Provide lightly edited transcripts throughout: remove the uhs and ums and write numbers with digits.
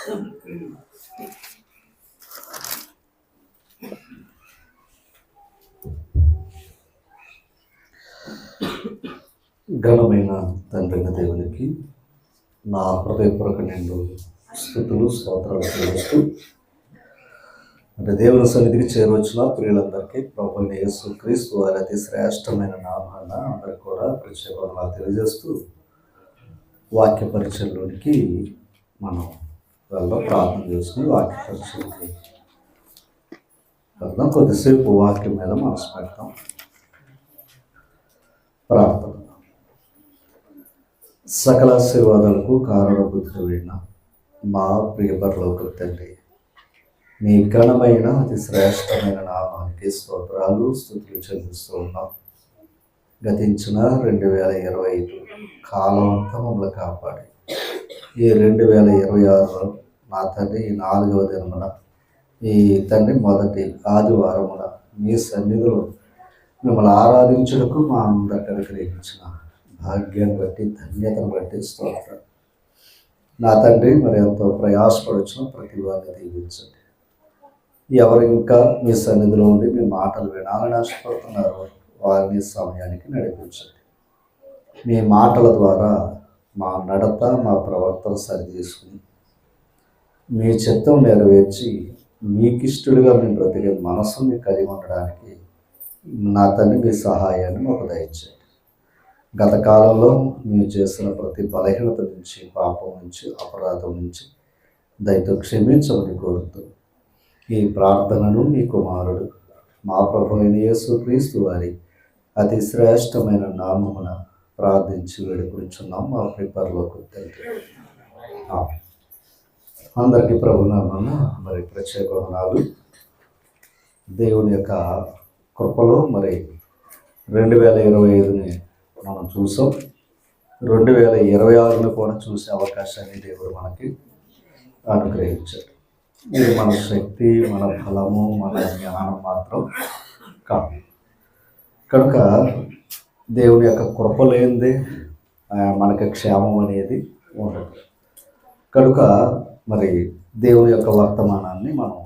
ఘనమైన తండ్రిన దేవునికి నా హృదయపూర్వక నిండు స్తుతులు స్తోత్రాలు చెల్లిస్తూ అంటే దేవుని సన్నిధికి చేరవచ్చిన ప్రియులందరికీ ప్రభువైన యేసుక్రీస్తు వారి అతి శ్రేష్టమైన నామాన అందరికీ కూడా ప్రత్యేకంగా తెలియజేస్తూ వాక్య పరిచయంలోనికి మనం వెళ్దాం. ప్రార్థన చేసుకుని వాక్య పరిచయంకి వెళ్దాం. కొద్దిసేపు వాక్యం మీద మనసు పెడతాం. ప్రార్థన. సకల ఆశీర్వాదాలకు కారణభూతుడైన మా ప్రియ పరలోక తండ్రి, మీ ఘనమైన అతి శ్రేష్టమైన నామానికి స్తోత్రాలు స్తుతులు చెల్లిస్తూ ఉన్నాం. గతించిన 2025 కాలం అంతా మమ్మల్ని కాపాడి ఈ 2026 నా తండ్రి ఈ 4వ దినమున ఈ తండ్రి మొదటి ఆదివారమున మీ సన్నిధిలో మిమ్మల్ని ఆరాధించుటకు మా అందరికీ అనుగ్రహించిన భాగ్యాన్ని బట్టి ధన్యతను బట్టి స్తోత్రం. నా తండ్రి మరి ఎంతో ప్రయాసపడుచున్న ప్రతి వారిని దీవించండి. ఎవరు ఇంకా మీ సన్నిధిలో ఉండి మీ మాటలు వినాలని ఆశపడుతున్నారు వారిని సమయానికి నడిపించండి. మీ మాటల ద్వారా మా నడత మా ప్రవర్తన సరి చేసుకుని మీ చిత్తం నెరవేర్చి మీకిష్టుడిగా మేము బ్రతికే మనసుని కలిగి ఉండడానికి నా తండ్రి మీ సహాయాన్ని మాకు దయచేయండి. గత కాలంలో మేము చేసిన ప్రతి బలహీనత నుంచి, పాపం నుంచి, అపరాధం నుంచి దయతో క్షమించమని కోరుతూ ఈ ప్రార్థనను మీ కుమారుడు మా ప్రభువైన యేసుక్రీస్తు వారి అతి శ్రేష్టమైన నామమున ప్రార్థించి వేడుకుంటున్నాం మా పరలోక తండ్రి. అందరికీ ప్రభునామమున మరి ప్రత్యేక వందనాలు. దేవుని యొక్క కృపలో మరి 2025ని మనం చూసాం. 2026ని కూడా చూసే అవకాశాన్ని దేవుడు మనకి అనుగ్రహించాడు. ఇది మన శక్తి, మన బలము, మన జ్ఞానం మాత్రం కాదు. కనుక దేవుని యొక్క కృప లేనిదే మనకి క్షేమం అనేది ఉండదు. కనుక మరి దేవుని యొక్క వర్తమానాన్ని మనం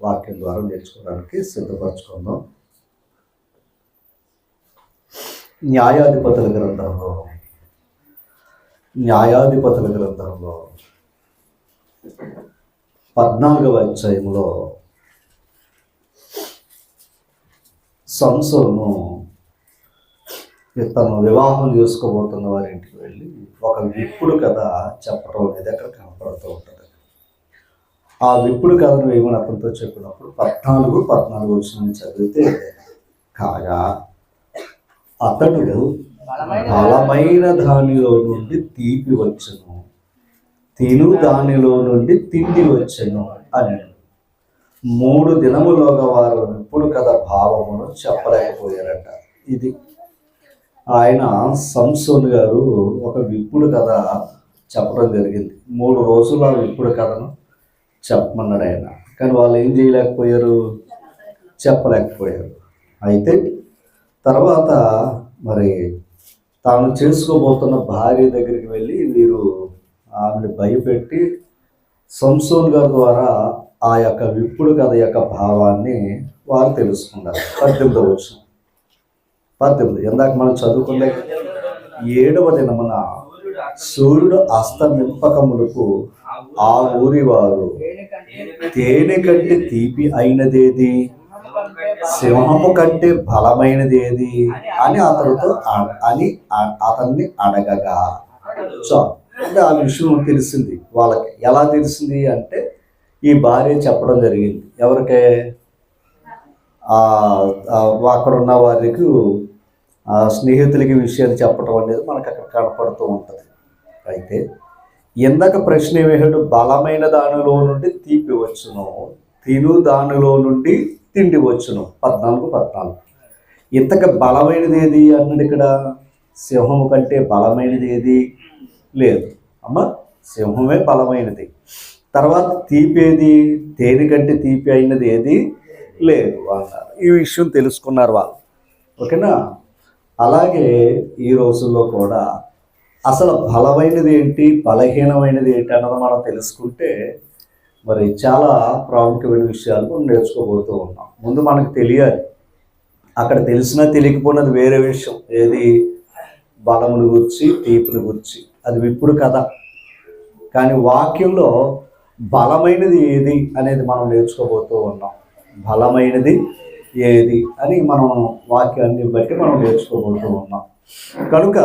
వాక్యం ద్వారా నేర్చుకోవడానికి సిద్ధపరచుకుందాం. న్యాయాధిపతుల గ్రంథంలో 14వ అధ్యాయంలో సంసోను తను వివాహం చేసుకోబోతున్న వారి ఇంటికి వెళ్ళి ఒక విప్పుడు కథ చెప్పడం అనేది అక్కడ కనపడుతూ ఉంటుంది. ఆ విప్పుడు కథను ఏమని అతనితో చెప్పినప్పుడు 14 వచ్చిన చదివితే, కాగా అతడు బలమైన దానిలో నుండి తీపి వచ్చెను, తిను దానిలో నుండి తిండి వచ్చెను అని 3 దినములోగా వారు విప్పుడు కథ భావమును చెప్పలేకపోయారట. ఇది ఆయన సంసోను గారు ఒక విప్పుడు కథ చెప్పడం జరిగింది. 3 రోజులు ఆ విప్పుడు కథను చెప్పమన్నాడు ఆయన. కానీ వాళ్ళు ఏం చేయలేకపోయారు, చెప్పలేకపోయారు. అయితే తర్వాత మరి తాను చేసుకోబోతున్న భార్య దగ్గరికి వెళ్ళి వీరు ఆమెను భయపెట్టి సంసోను గారి ద్వారా ఆ యొక్క విప్పుడు కథ యొక్క భావాన్ని వారు తెలుసుకున్నారు. 18వ వచనం. ఇందాక మనం చదువుకునే 7వ దినమున సూర్యుడు అస్తమింపకములకు ఆ ఊరి వారు తేనె కంటే తీపి అయినదేది, సింహము కంటే బలమైనది ఏది అని అతన్ని అడగగా అంటే ఆ విషయం తెలిసింది వాళ్ళకి. ఎలా తెలిసింది అంటే ఈ భార్య చెప్పడం జరిగింది. ఎవరికే? అక్కడ ఉన్న వారికి స్నేహితులకి విషయాలు చెప్పడం అనేది మనకు అక్కడ కనపడుతూ ఉంటుంది. అయితే ఇందాక ప్రశ్న ఏమేడు, బలమైన దానిలో నుండి తీపి వచ్చును, తిను దానిలో నుండి తిండి వచ్చును. 14 ఇంతక బలమైనది ఏది అన్నాడు ఇక్కడ. సింహము కంటే బలమైనది ఏది లేదు అమ్మ, సింహమే బలమైనది. తర్వాత తీపేది, తేనె కంటే తీపి అయినది ఏది లేదు అన్నారు. ఈ విషయం తెలుసుకున్నారు వాళ్ళు. ఓకేనా? అలాగే ఈ రోజుల్లో కూడా అసలు బలమైనది ఏంటి, బలహీనమైనది ఏంటి అన్నది మనం తెలుసుకుంటే మరి చాలా ప్రాముఖ్యమైన విషయాలు మనం నేర్చుకోబోతూ ఉన్నాం. ముందు మనకు తెలియాలి, అక్కడ తెలిసినా తెలియకపోయినది వేరే విషయం. ఏది? బలమును గురించి, తీపుని గురించి, అది విప్పుడు కథ. కానీ వాక్యంలో బలమైనది ఏది అనేది మనం నేర్చుకోబోతూ ఉన్నాం. బలమైనది ఏది అని మనం వాక్యాన్ని బట్టి మనం నేర్చుకోబోతూ ఉన్నాం. కనుక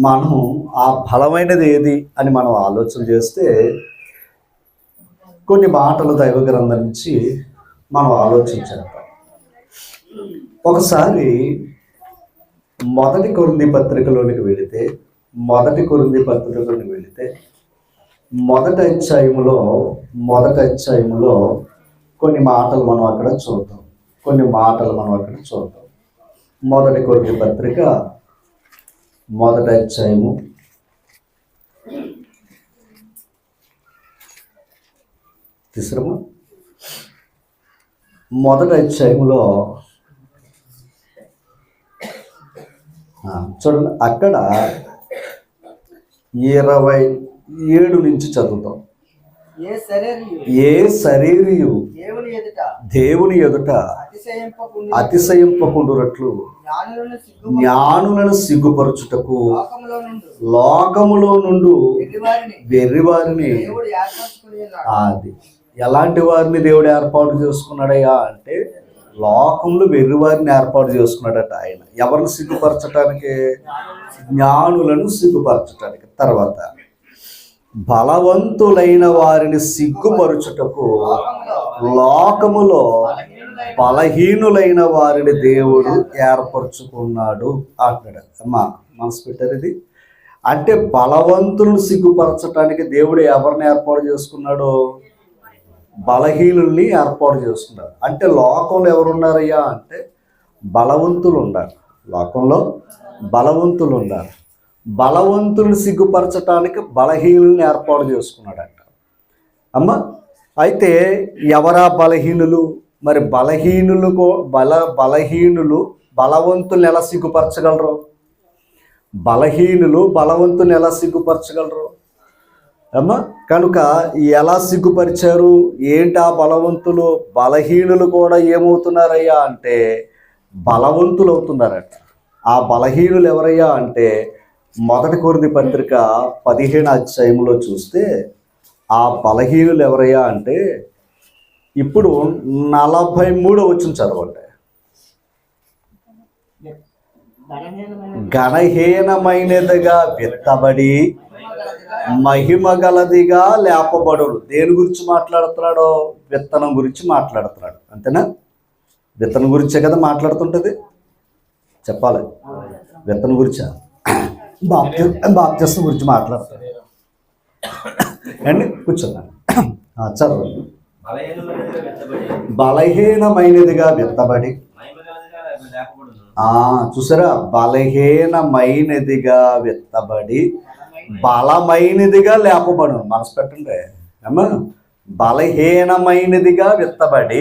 మనం ఆ బలమైనది ఏది అని మనం ఆలోచన చేస్తే కొన్ని మాటలు దైవ గ్రంథం నుంచి మనం ఆలోచించాం. ఒకసారి మొదటి కొరింథీ పత్రికలోనికి వెళితే మొదటి అధ్యాయంలో కొన్ని మాటలు మనం అక్కడ చూద్దాం. మొదటి కొరింథీ పత్రిక మొదటి అధ్యాయము తీసుకురమ్మా. మొదటి అధ్యాయంలో చూడండి, అక్కడ 27 నుంచి చదువుతాం. ఏ శరీరియు దేవుని ఎదుట అతిశయింపకుండునట్లు జ్ఞానులను సిగ్గుపరచుటకు లోకములో నుండి వెర్రివారిని, అది ఎలాంటి వారిని దేవుడు ఏర్పాటు చేసుకున్నాడయ్యా అంటే లోకంలో వెర్రివారిని ఏర్పాటు చేసుకున్నాడట ఆయన. ఎవరిని సిగ్గుపరచటానికి? జ్ఞానులను సిగ్గుపరచటానికి. తర్వాత బలవంతులైన వారిని సిగ్గుపరచుటకు లోకములో బలహీనులైన వారిని దేవుడు ఏర్పరచుకున్నాడు అంటాడు. అమ్మా మనసు పెట్టారు ఇది. అంటే బలవంతులను సిగ్గుపరచటానికి దేవుడు ఎవరిని ఏర్పాటు చేసుకున్నాడు? బలహీనుల్ని ఏర్పాటు చేసుకున్నారు. అంటే లోకంలో ఎవరున్నారయ్యా అంటే బలవంతులు ఉన్నారు. లోకంలో బలవంతులు ఉన్నారు. బలవంతులను సిగ్గుపరచటానికి బలహీనుల్ని ఏర్పాటు చేసుకున్నాడంట. అమ్మ అయితే ఎవరా బలహీనులు? మరి బలహీనులు బలవంతుల్ని ఎలా సిగ్గుపరచగలరు? బలహీనులు బలవంతుని ఎలా సిగ్గుపరచగలరు? అమ్మా కనుక ఎలా సిగ్గుపరిచారు? ఏంటి ఆ బలవంతులు? బలహీనులు కూడా ఏమవుతున్నారయ్యా అంటే బలవంతులు అవుతున్నారట. ఆ బలహీనులు ఎవరయ్యా అంటే మొదటి కొరింథీ పత్రిక 15వ అధ్యాయంలో చూస్తే ఆ బలహీనులు ఎవరయ్యా అంటే ఇప్పుడు 43వ వచనం చదవండి. ఘనహీనమైనదిగా విత్తబడి మహిమ గలదిగా లేపబడును. దేని గురించి మాట్లాడుతున్నాడో? విత్తనం గురించి మాట్లాడుతున్నాడు. అంతేనా? విత్తనం గురించే కదా మాట్లాడుతుంటది. చెప్పాలి, విత్తనం గురించా? బాప్తిస్మం గురించి మాట్లాడతాడు అండి. కూర్చున్నాను, చదవండి. బలహీనమైనదిగా విత్తబడి, చూసారా? బలహీనమైనదిగా విత్తబడి బలమైనదిగా లేపబడు. మనసు పెట్టండి అమ్మా. బలహీనమైనదిగా విత్తబడి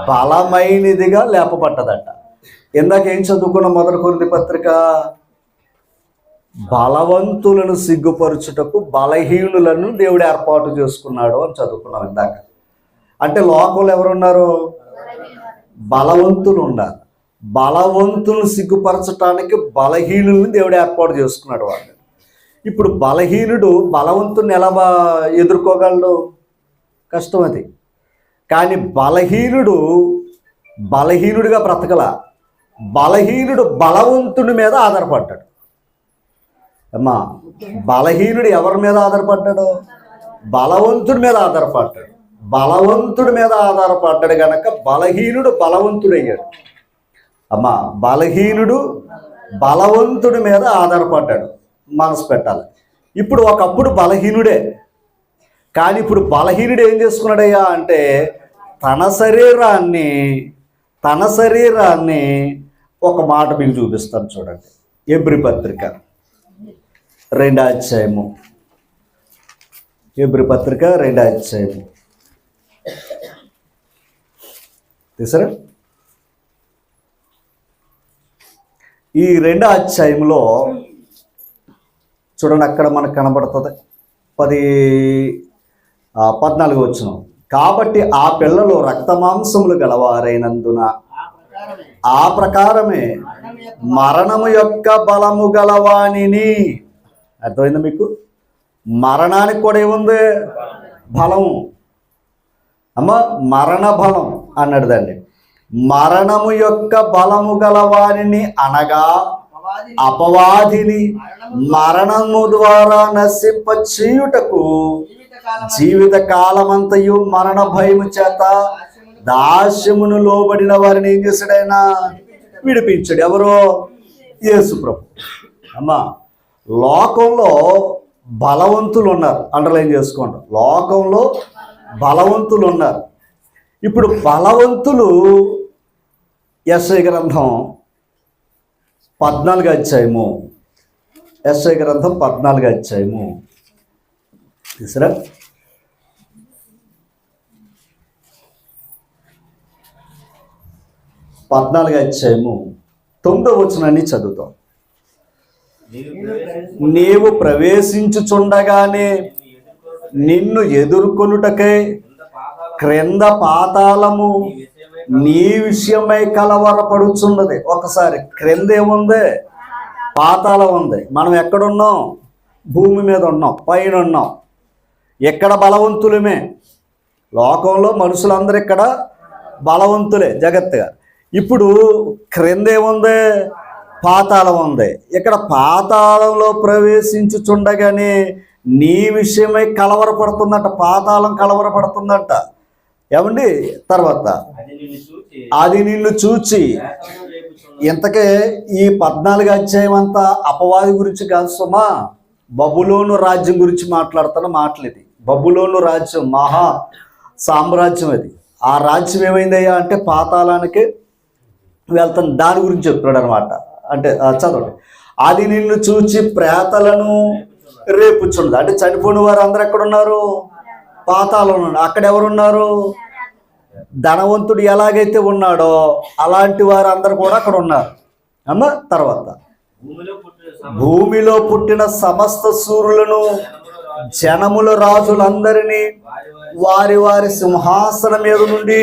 బలమైనదిగా లేపబడ్డదట. ఇందాక ఏం చదువుకున్న మొదటి కొరింథీ పత్రిక? బలవంతులను సిగ్గుపరచుటకు బలహీనులను దేవుడు ఏర్పాటు చేసుకున్నాడు అని చదువుకున్నాం ఇందాక. అంటే లోకంలో ఎవరున్నారు? బలవంతులు ఉన్నారు. బలవంతులను సిగ్గుపరచటానికి బలహీనులను దేవుడు ఏర్పాటు చేసుకున్నాడు వాళ్ళు. ఇప్పుడు బలహీనుడు బలవంతుని ఎలా ఎదుర్కోగలడు? కష్టం అది. కానీ బలహీనుడిగా బ్రతకల. బలహీనుడు బలవంతుడి మీద ఆధారపడ్డాడు. అమ్మా బలహీనుడు ఎవరి మీద ఆధారపడ్డాడు? బలవంతుడి మీద ఆధారపడ్డాడు. బలవంతుడి మీద ఆధారపడ్డాడు కనుక బలహీనుడు బలవంతుడయ్యాడు. అమ్మా బలహీనుడు బలవంతుడి మీద ఆధారపడ్డాడు. మనసు పెట్టాలి. ఇప్పుడు ఒకప్పుడు బలహీనుడే, కానీ ఇప్పుడు బలహీనుడు ఏం చేసుకున్నాడయ్యా అంటే తన శరీరాన్ని ఒక మాట మీకు చూపిస్తాను చూడండి. హెబ్రీ పత్రిక 2వ అధ్యాయము. హెబ్రీ పత్రిక 2వ అధ్యాయము తీసారా? ఈ 2వ అధ్యాయంలో చూడండి, అక్కడ మనకు కనబడుతుంది 14వ వచనం. కాబట్టి ఆ పిల్లలు రక్తమాంసములు గలవారైనందున ఆ ప్రకారమే మరణము యొక్క బలము గలవానిని. అర్థమైందా మీకు? మరణానికి కూడా ఏముంది? బలము. అమ్మ, మరణ బలం అన్నాడు దాన్ని. మరణము యొక్క బలము గలవానిని అనగా అపవాదిని మరణము ద్వారా నశింప చేయుటకు జీవిత కాలమంతయు మరణ భయము చేత దాస్యమును లోబడిన వారిని ఏం చేశాడు? ఆయన విడిపించాడు. ఎవరో? యేసు ప్రభు. అమ్మా, లోకంలో బలవంతులు ఉన్నారు. అండర్లైన్ చేసుకోండి. లోకంలో బలవంతులు ఉన్నారు. ఇప్పుడు బలవంతులు యెషయా గ్రంథం 14వ అధ్యాయము, యెషయా గ్రంథం 14వ అధ్యాయము తీసరా? 14వ అధ్యాయము 9వ వచనాన్ని చదువుతాం. నీవు ప్రవేశించుచుండగానే నిన్ను ఎదుర్కొనుటకై క్రింద పాతాళము నీ విషయమై కలవరపడుచున్నది. ఒకసారి క్రింద ఏముంది? పాతాళం ఉంది. మనం ఎక్కడున్నాం? భూమి మీద ఉన్నాం, పైన ఉన్నాం. ఎక్కడ బలవంతులమే. లోకంలో మనుషులందరూ ఇక్కడ బలవంతులే జగత్తుగా. ఇప్పుడు క్రింద ఏముంది? పాతాళం ఉంది. ఇక్కడ పాతాళంలో ప్రవేశించుచుండగానే నీ విషయమై కలవరపడుతుందంట. పాతాళం కలవరపడుతుందంట. ఏమండి? తర్వాత అది నిన్ను చూచి, ఇంతకే ఈ 14వ అధ్యాయం అంతా అపవాది గురించి కాదు సుమా, బబులోను రాజ్యం గురించి మాట్లాడుతున్న మాటలు ఇది. బబులోను రాజ్యం మహా సామ్రాజ్యం అది. ఆ రాజ్యం ఏమైందయ్యా అంటే పాతాళానికి వెళ్తాను. దాని గురించి చెప్తున్నాడు అనమాట. అంటే చదవండి. అది నిన్ను చూచి ప్రేతలను రేపుచున్నది. అంటే చనిపోయిన వారు అందరూ ఎక్కడున్నారు? పాతాళంలో. అక్కడ ఎవరున్నారు? ధనవంతుడు ఎలాగైతే ఉన్నాడో అలాంటి వారు అందరూ కూడా అక్కడ ఉన్నారు. అమ్మ, తర్వాత భూమిలో పుట్టిన సమస్త సూర్యులను జనముల రాజులందరినీ వారి వారి సింహాసనం మీద నుండి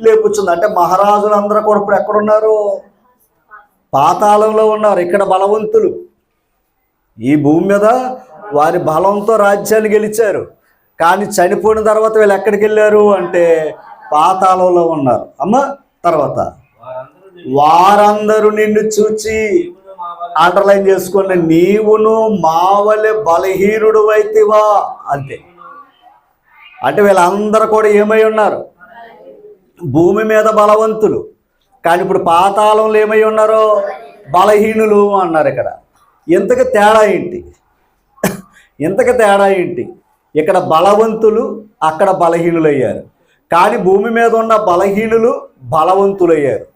లేపుచుంది. అంటే మహారాజులందరూ కూడా ఇప్పుడు ఎక్కడున్నారు? పాతాళంలో ఉన్నారు. ఇక్కడ బలవంతులు ఈ భూమి మీద వారి బలంతో రాజ్యాన్ని గెలిచారు. కానీ చనిపోయిన తర్వాత వీళ్ళు ఎక్కడికి వెళ్ళారు అంటే పాతాళంలో ఉన్నారు. అమ్మ, తర్వాత వారందరూ నిన్ను చూచి, అండర్లైన్ చేసుకోండి, నీవును మావలే బలహీనుడు అయితివా. అంతే. అంటే వీళ్ళందరూ కూడా ఏమై ఉన్నారు? భూమి మీద బలవంతులు. కానీ ఇప్పుడు పాతాళంలో ఏమై ఉన్నారో? బలహీనులు అన్నారు. ఇక్కడ ఇంతకు తేడా ఏంటి? ఇంతకు తేడా ఏంటి? ఇక్కడ బలవంతులు, అక్కడ బలహీనులు అయ్యారు. కానీ భూమి మీద ఉన్న బలహీనులు బలవంతులయ్యారు.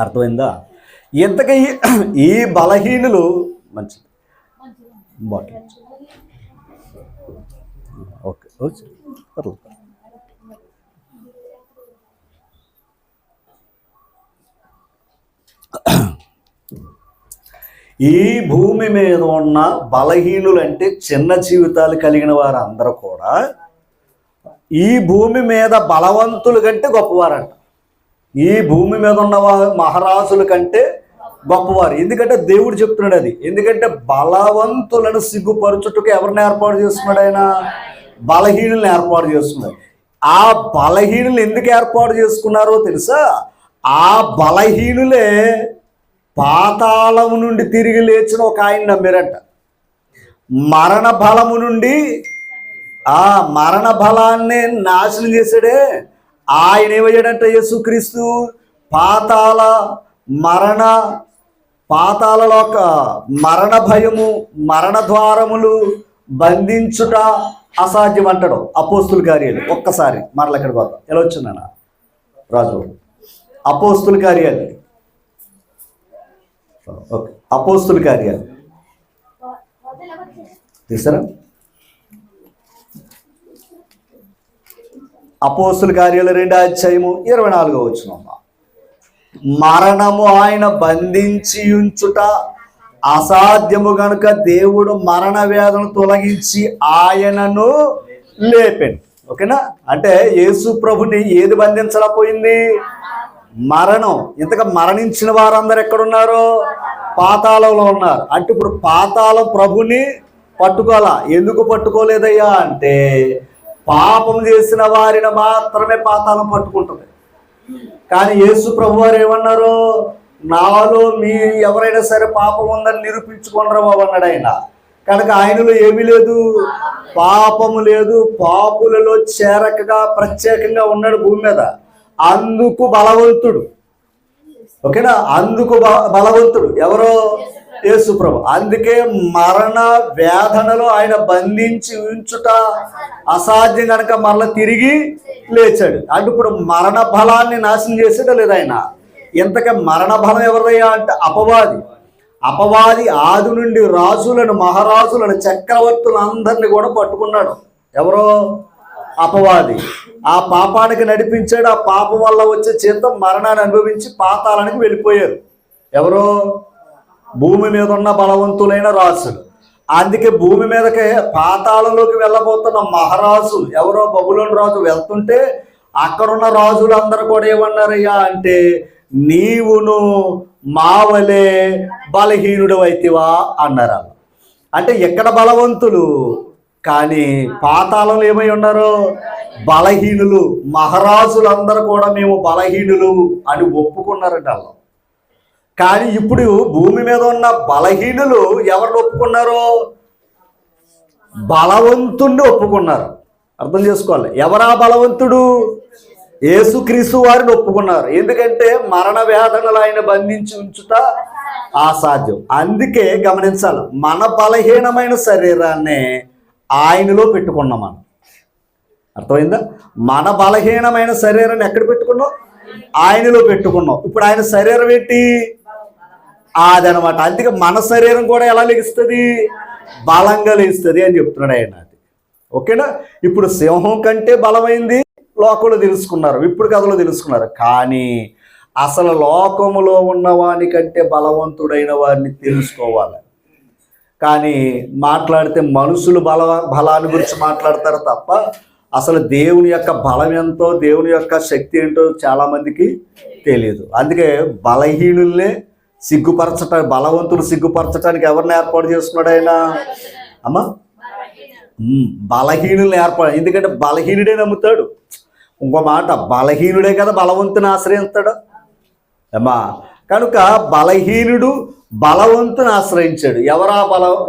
అర్థమైందా? ఇంతకీ ఈ బలహీనులు మంచిది బాటిల్ ఓకే ఈ భూమి మీద ఉన్న బలహీనులు అంటే చిన్న జీవితాలు కలిగిన వారు అందరూ కూడా ఈ భూమి మీద బలవంతుల కంటే గొప్పవారంట. ఈ భూమి మీద ఉన్న మహారాజుల కంటే గొప్పవారు. ఎందుకంటే దేవుడు చెప్తున్నాడు అది. ఎందుకంటే బలవంతులను సిగ్గుపరచుటకు ఎవరిని ఏర్పాటు చేస్తున్నాడు? ఆయన బలహీనులను ఏర్పాటు చేస్తున్నాడు. ఆ బలహీనులు ఎందుకు ఏర్పాటు చేసుకున్నారో తెలుసా? ఆ బలహీనులే పాతాళము నుండి తిరిగి లేచిన ఒక ఆయన నమ్మారంట. మరణ బలము నుండి ఆ మరణ బలాన్ని నాశనం చేశాడే ఆయన. ఏమయ్యాడంట? యేసుక్రీస్తు పాతాళలోక మరణ భయము, మరణ ద్వారములు బంధించుట అసాధ్యం అంటాడు. అపోస్తుల కార్యాలు. ఒక్కసారి మరల ఎక్కడికి పోతాం. ఎలా వచ్చిందన్న రాజు? అపోస్తుల కార్యాలు. ఓకే, అపోస్తుల కార్యాలు తీసారా? అపోస్తుల కార్యాలు 2వ అధ్యాయము 24వ వచనం. మరణము ఆయన బంధించి ఉంచుట అసాధ్యము గనుక దేవుడు మరణ వేదన తొలగించి ఆయనను లేపాడు. ఓకేనా? అంటే యేసు ప్రభుని ఏది బంధించలేకపోయింది? మరణం. ఇంతగా మరణించిన వారందరూ ఎక్కడున్నారు? పాతాళంలో ఉన్నారు. అంటే ఇప్పుడు పాతాళం ప్రభుని పట్టుకోవాలా. ఎందుకు పట్టుకోలేదయ్యా అంటే పాపం చేసిన వారిని మాత్రమే పాతాళం పట్టుకుంటుంది. కానీ యేసు ప్రభు వారు ఏమన్నారు? నాలో మీ ఎవరైనా సరే పాపం ఉందని నిరూపించుకోనరా బాబు అన్నాడు ఆయన. కనుక ఆయనలో ఏమీ లేదు, పాపము లేదు, పాపులలో చేరకగా ప్రత్యేకంగా ఉన్నాడు భూమి మీద. అందుకు బలవంతుడు. ఓకేనా? అందుకు బలవంతుడు ఎవరో? యేసు ప్రభు. అందుకే మరణ వేదనలో ఆయన బంధించి ఉంచుట అసాధ్యం కనుక మరలా తిరిగి లేచాడు. అంటే ఇప్పుడు మరణ బలాన్ని నాశనం చేసాడా లేదా ఆయన? ఇంతక మరణ బలం ఎవరిదయ్యా అంటే అపవాది. అపవాది ఆది నుండి రాజులను, మహారాజులను, చక్రవర్తులను అందరినీ కూడా పట్టుకున్నాడు. ఎవరో? అపవాది. ఆ పాపానికి నడిపించాడు. ఆ పాపం వల్ల వచ్చే జీతం మరణాన్ని అనుభవించి పాతాళానికి వెళ్ళిపోయారు. ఎవరో? భూమి మీద ఉన్న బలవంతులైన రాజులు. అందుకే భూమి మీదకే పాతాళంలోకి వెళ్ళబోతున్న మహారాజు ఎవరో? బబులోను రాజు వెళ్తుంటే అక్కడున్న రాజులందరూ కూడా ఏమన్నారయ్యా అంటే నీవును మావలే బలహీనుడు అయితివా అన్నారు. అంటే ఎక్కడ బలవంతులు, కానీ పాతాళంలో ఏమై ఉన్నారు? బలహీనులు. మహారాజులందరూ కూడా మేము బలహీనులు అని ఒప్పుకున్నారంట వాళ్ళు. కానీ ఇప్పుడు భూమి మీద ఉన్న బలహీనులు ఎవరిని ఒప్పుకున్నారు? బలవంతుణ్ణి ఒప్పుకున్నారు. అర్థం చేసుకోవాలి. ఎవరా బలవంతుడు? యేసుక్రీస్తు వారిని ఒప్పుకున్నారు. ఎందుకంటే మరణ వేదనలు ఆయన బంధించి ఉంచుట అసాధ్యం. అందుకే గమనించాలి, మన బలహీనమైన శరీరాన్ని ఆయనలో పెట్టుకున్నాం మనం. అర్థమైందా? మన బలహీనమైన శరీరాన్ని ఎక్కడ పెట్టుకున్నాం? ఆయనలో పెట్టుకున్నాం. ఇప్పుడు ఆయన శరీరం ఏంటి? అదనమాట. అందుకే మన శరీరం కూడా ఎలా లెగిస్తుంది? బలంగా లెగిస్తుంది అని చెప్తున్నాడు ఆయన. అది ఓకేనా? ఇప్పుడు సింహం కంటే బలమైంది లోకంలో తెలుసుకున్నారు, ఇప్పుడు కథలో తెలుసుకున్నారు. కానీ అసలు లోకములో ఉన్నవాని కంటే బలవంతుడైన వారిని తెలుసుకోవాలి. కానీ మాట్లాడితే మనుషులు బలాన్ని గురించి మాట్లాడతారు తప్ప అసలు దేవుని యొక్క బలం ఎంతో, దేవుని యొక్క శక్తి ఏంటో చాలామందికి తెలియదు. అందుకే బలహీనుల్నే సిగ్గుపరచటానికి, బలవంతులు సిగ్గుపరచడానికి ఎవరిని ఏర్పాటు చేసుకున్నాడు ఆయన? అమ్మా, బలహీనుల్ని ఏర్పాటు. ఎందుకంటే బలహీనుడే నమ్ముతాడు. ఇంకో మాట, బలహీనుడే కదా బలవంతుని ఆశ్రయిస్తాడు అమ్మా. కనుక బలహీనుడు బలవంతుని ఆశ్రయించాడు. ఎవరా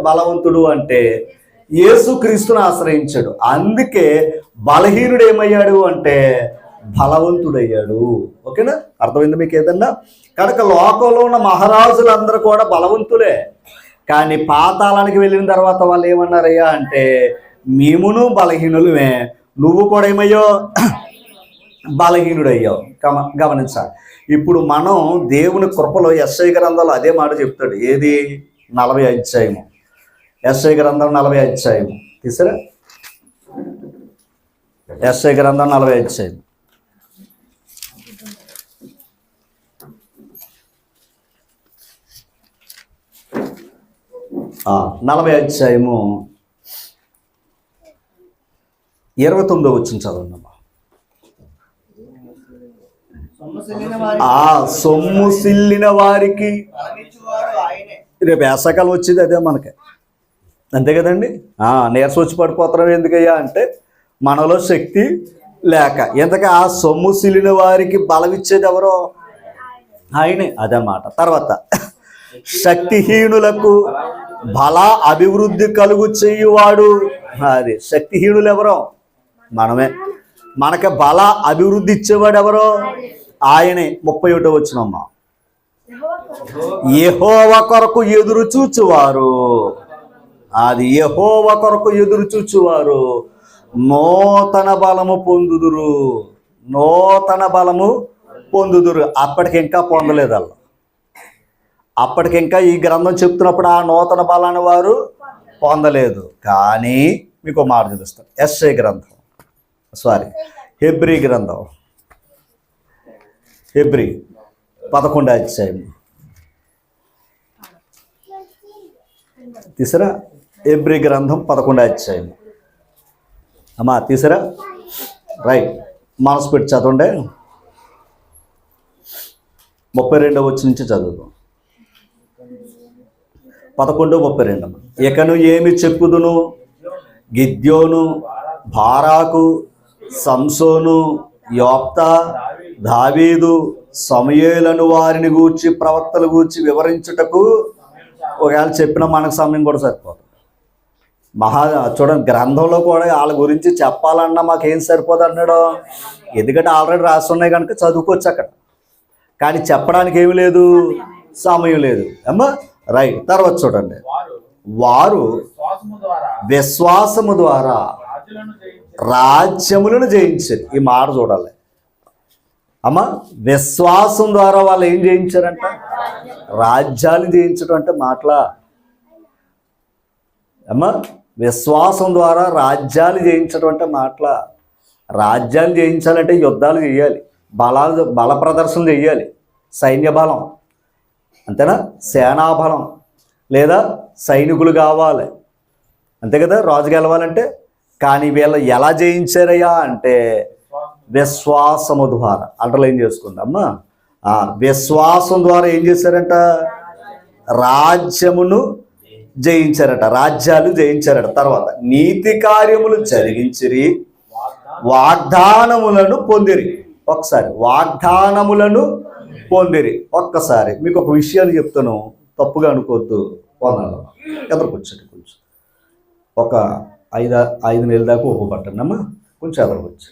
బలవంతుడు అంటే యేసుక్రీస్తుని ఆశ్రయించాడు. అందుకే బలహీనుడు ఏమయ్యాడు అంటే బలవంతుడయ్యాడు. ఓకేనా? అర్థమైంది మీకు ఏదన్నా? కనుక లోకంలో ఉన్న మహారాజులందరూ కూడా బలవంతులే. కానీ పాతాళానికి వెళ్ళిన తర్వాత వాళ్ళు ఏమన్నారయ్యా అంటే మేమును బలహీనులమే, నువ్వు కూడా ఏమయ్యో బలహీనుడయ్యావు. గమనించాలి. ఇప్పుడు మనం దేవుని కృపలో యెషయా గ్రంథంలో అదే మాట చెప్తాడు. ఏది? 40 అధ్యాయము. యెషయా గ్రంథం 40 అధ్యాయము తీసారా? యెషయా గ్రంథం 40 అధ్యాయం. ఆ 40 అధ్యాయము 29వ వచనం చదవండి. సొమ్ము సిల్లిన వారికి రేపు వేసవకాలం వచ్చేది అదే మనకి, అంతే కదండి. నీరసం వచ్చి పడిపోతున్నాం ఎందుకయ్యా అంటే మనలో శక్తి లేక. ఎంతగా ఆ సొమ్ము సిల్లిన వారికి బలం ఇచ్చేది ఎవరో? ఆయనే. అదన్నమాట. తర్వాత శక్తిహీనులకు బల అభివృద్ధి కలుగు చేయువాడు. అది శక్తిహీనులు ఎవరో? మనమే. మనకి బల అభివృద్ధి ఇచ్చేవాడు ఎవరో? ఆయనే. 31వ వచనమ్మా. యెహోవా కొరకు ఎదురు చూచువారు, అది యెహోవా కొరకు ఎదురు చూచువారు నూతన బలము పొందుదురు. నూతన బలము పొందుదురు. అప్పటికి ఇంకా పొందలేదు వాళ్ళు. అప్పటికి ఇంకా ఈ గ్రంథం చెప్తున్నప్పుడు ఆ నూతన బలాన్ని వారు పొందలేదు. కానీ మీకు మాట చూపిస్తాను. యెషయా గ్రంథం, హెబ్రీ గ్రంథం, హెబ్రీ 11వ అధ్యాయం తీసరా? హెబ్రీ గ్రంథం 11వ అధ్యాయం అమ్మా తీసారా? రైట్, మనసు పెట్టి చదవండి. 32వ వచనం నుంచి చదువుదాం. 11:32. ఇకను ఏమి చెప్పుదును? గిద్యోను, బారాకు, సంసోను, యోప్తా, దావీదు, సమూయేలను వారిని గూర్చి ప్రవక్తలు గూర్చి వివరించుటకు ఒకవేళ చెప్పిన మనకు సమయం కూడా సరిపోదు. చూడండి, గ్రంథంలో కూడా వాళ్ళ గురించి చెప్పాలన్నా మాకేం సరిపోదు అన్నాడు. ఎందుకంటే ఆల్రెడీ రాస్తున్నాయి కనుక చదువుకోవచ్చు అక్కడ, కానీ చెప్పడానికి ఏమి లేదు, సమయం లేదు. అమ్మా రైట్. తర్వాత చూడండి, వారు విశ్వాసము ద్వారా రాజ్యములను జయించారు. ఈ మాట చూడాలి అమ్మ. విశ్వాసం ద్వారా వాళ్ళు ఏం జయించారంట? రాజ్యాలు జయించడం అంటే మాటలా అమ్మ. విశ్వాసం ద్వారా రాజ్యాలు జయించడం అంటే మాటలా. రాజ్యాలు జయించాలంటే యుద్ధాలు చేయాలి, బల ప్రదర్శన చేయాలి, సైన్య బలం, అంతేనా? సేనాబలం లేదా సైనికులు కావాలి, అంతే కదా రాజు గెలవాలంటే. కానీ వీళ్ళు ఎలా జయించారయ్యా అంటే విశ్వాసము ద్వారా. అండర్లైన్ చేసుకుందామా. విశ్వాసం ద్వారా ఏం చేశారంట? రాజ్యమును జయించారట, రాజ్యాలు జయించారట. తర్వాత నీతి కార్యములు జరిగించిరి, వాగ్దానములను పొందిరి. ఒకసారి వాగ్దానములను పొందిరి. ఒక్కసారి మీకు ఒక విషయాన్ని చెప్తాను, తప్పుగా అనుకోవద్దు. పొందాలి ఎదురుకొచ్చండి, కొంచెం ఒక 5 నెలల దాకా ఒప్పుపట్టండి అమ్మా, కొంచెం ఎదురుకొచ్చు.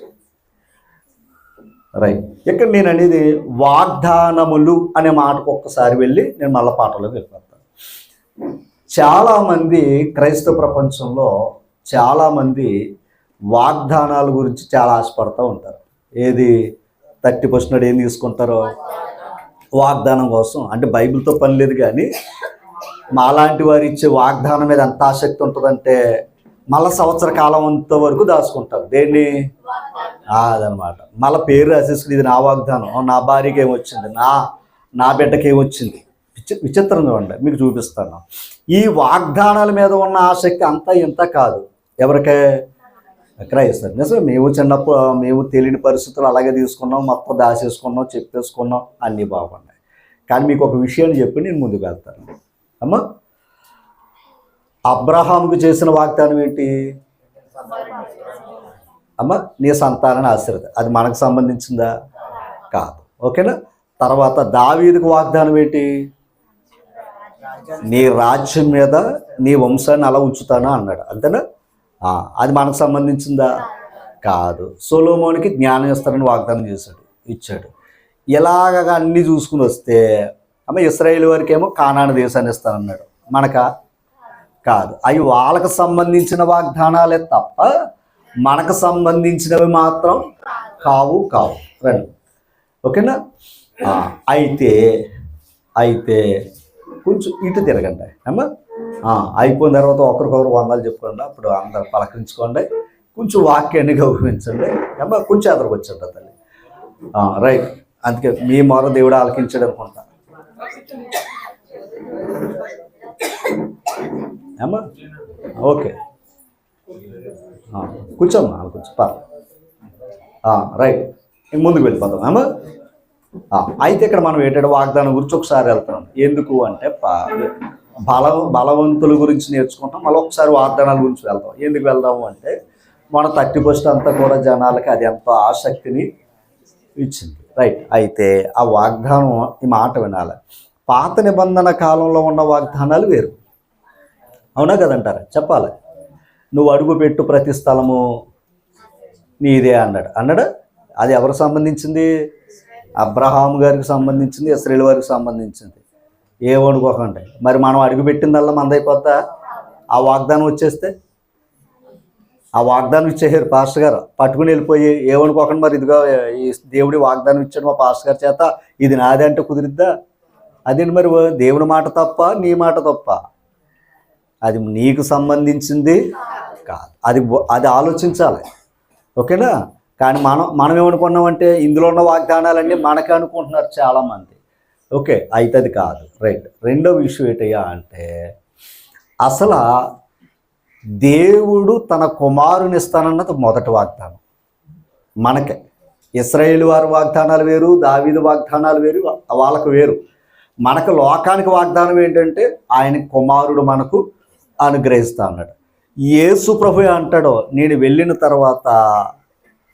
రైట్. ఇక్కడ నేను అనేది వాగ్దానములు అనే మాటకు ఒక్కసారి వెళ్ళి నేను మళ్ళీ పాటలోకి వెళ్ళిపోతాను. చాలామంది క్రైస్తవ ప్రపంచంలో చాలామంది వాగ్దానాల గురించి చాలా ఆశపడుతూ ఉంటారు. ఏది 30% ఏం తీసుకుంటారో వాగ్దానం కోసం. అంటే బైబిల్తో పని లేదు, కానీ మాలాంటి వారు ఇచ్చే వాగ్దానం మీద ఎంత ఆసక్తి ఉంటుందంటే మళ్ళీ సంవత్సర కాలం అంత వరకు దాచుకుంటారు. దేన్ని? అదనమాట. మళ్ళీ పేరు రాసేసుకుని ఇది నా వాగ్దానం, నా భార్యకి ఏమొచ్చింది, నా బిడ్డకి ఏమొచ్చింది. విచిత్రంగా ఉండే మీకు చూపిస్తాను. ఈ వాగ్దానాల మీద ఉన్న ఆసక్తి అంతా ఇంత కాదు. ఎవరికే? క్రైస్తవులు. నిజమే, మేము చిన్నప్పుడు మేము తెలియని పరిస్థితులు అలాగే తీసుకున్నాం, మొత్తం దాచేసుకున్నాం, చెప్పేసుకున్నాం, అన్నీ బాగున్నాయి. కానీ మీకు ఒక విషయాన్ని చెప్పి నేను ముందుకు వెళ్తాను అమ్మా. అబ్రహాముకు చేసిన వాగ్దానం ఏంటి అమ్మా? నీ సంతానాన్ని ఆశీర్వది. అది మనకు సంబంధించిందా? కాదు. ఓకేనా? తర్వాత దావీదుకు వాగ్దానం ఏంటి? నీ రాజ్యం మీద నీ వంశాన్ని అలా ఉంచుతానా అన్నాడు, అంతేనా? అది మనకు సంబంధించిందా? కాదు. సొలొమోనుకి జ్ఞానం ఇస్తానని వాగ్దానం ఇచ్చాడు. ఇలాగ అన్నీ చూసుకుని వస్తే అమ్మ ఇశ్రాయేలు వారికి ఏమో కానాను దేశాన్ని ఇస్తానన్నాడు. మనకా? కాదు. అవి వాళ్ళకు సంబంధించిన వాగ్దానాలే తప్ప మనకు సంబంధించినవి మాత్రం కావు. రండి, ఓకేనా? అయితే కొంచెం ఇటు తిరగండి అమ్మా. అయిపోయిన తర్వాత ఒకరికొకరు వందలు చెప్పుకోండి, అప్పుడు అందరు పలకరించుకోండి, కొంచెం వాక్యాన్ని గౌరవించండి అమ్మా. కొంచెం ఎదురుకొచ్చండి తల్లి. రైట్. అందుకే మీ మొర దేవుడు ఆలకించాడు అనుకుంటా అమ్మా. ఓకే, కూర్చోమ్మా, కూర్చో పర్లేదు. రైట్, ముందుకు వెళ్ళిపోతాం అమ్మా. అయితే ఇక్కడ మనం ఏంటంటే వాగ్దానం గురించి ఒకసారి వెళ్తాం. ఎందుకు అంటే బలవంతుల గురించి నేర్చుకుంటాం, మళ్ళీ ఒకసారి వాగ్దానాల గురించి వెళ్తాం. ఎందుకు వెళ్దాము అంటే మన 30% అంతా కూడా జనాలకి అది ఎంతో ఆసక్తిని ఇచ్చింది. రైట్. అయితే ఆ వాగ్దానం, ఈ మాట వినాలి. పాత నిబంధన కాలంలో ఉన్న వాగ్దానాలు వేరు, అవునా కదంటారా? చెప్పాలి. నువ్వు అడుగు పెట్టు ప్రతి స్థలము నీదే అన్నాడు. అది ఎవరికి సంబంధించింది? అబ్రహాము గారికి సంబంధించింది, ఇశ్రాయేలు వారికి సంబంధించింది. ఏమనుకోకండి. మరి మనం అడుగుపెట్టిందల్లా మందైపోతా ఆ వాగ్దానం వచ్చేస్తే? ఆ వాగ్దానం ఇచ్చేసారు పాస్టర్ గారు, పట్టుకుని వెళ్ళిపోయి ఏమనుకోకండి. మరి ఇదిగో ఈ దేవుడి వాగ్దానం ఇచ్చాడు మా పాస్టర్ గారి చేత, ఇది నాదే అంటే కుదిరిద్దా? అదేంటి మరి దేవుని మాట తప్ప, నీ మాట తప్ప? అది నీకు సంబంధించింది కాదు. అది ఆలోచించాలి, ఓకేనా? కానీ మనం ఏమనుకున్నామంటే ఇందులో ఉన్న వాగ్దానాలన్నీ మనకే అనుకుంటున్నారు చాలామంది. ఓకే, అయితే అది కాదు. రైట్. రెండో విషయం ఏంటయ్యా అంటే అసలు దేవుడు తన కుమారుని ఇస్తానన్నది మొదటి వాగ్దానం. మనకే ఇశ్రాయేలు వారి వాగ్దానాలు వేరు, దావీదు వాగ్దానాలు వేరు, వాళ్ళకు వేరు. మనకు లోకానికి వాగ్దానం ఏంటంటే ఆయన కుమారుడు మనకు అనుగ్రహిస్తా అన్నాడు. యేసు ప్రభు అంటాడో, నేను వెళ్ళిన తర్వాత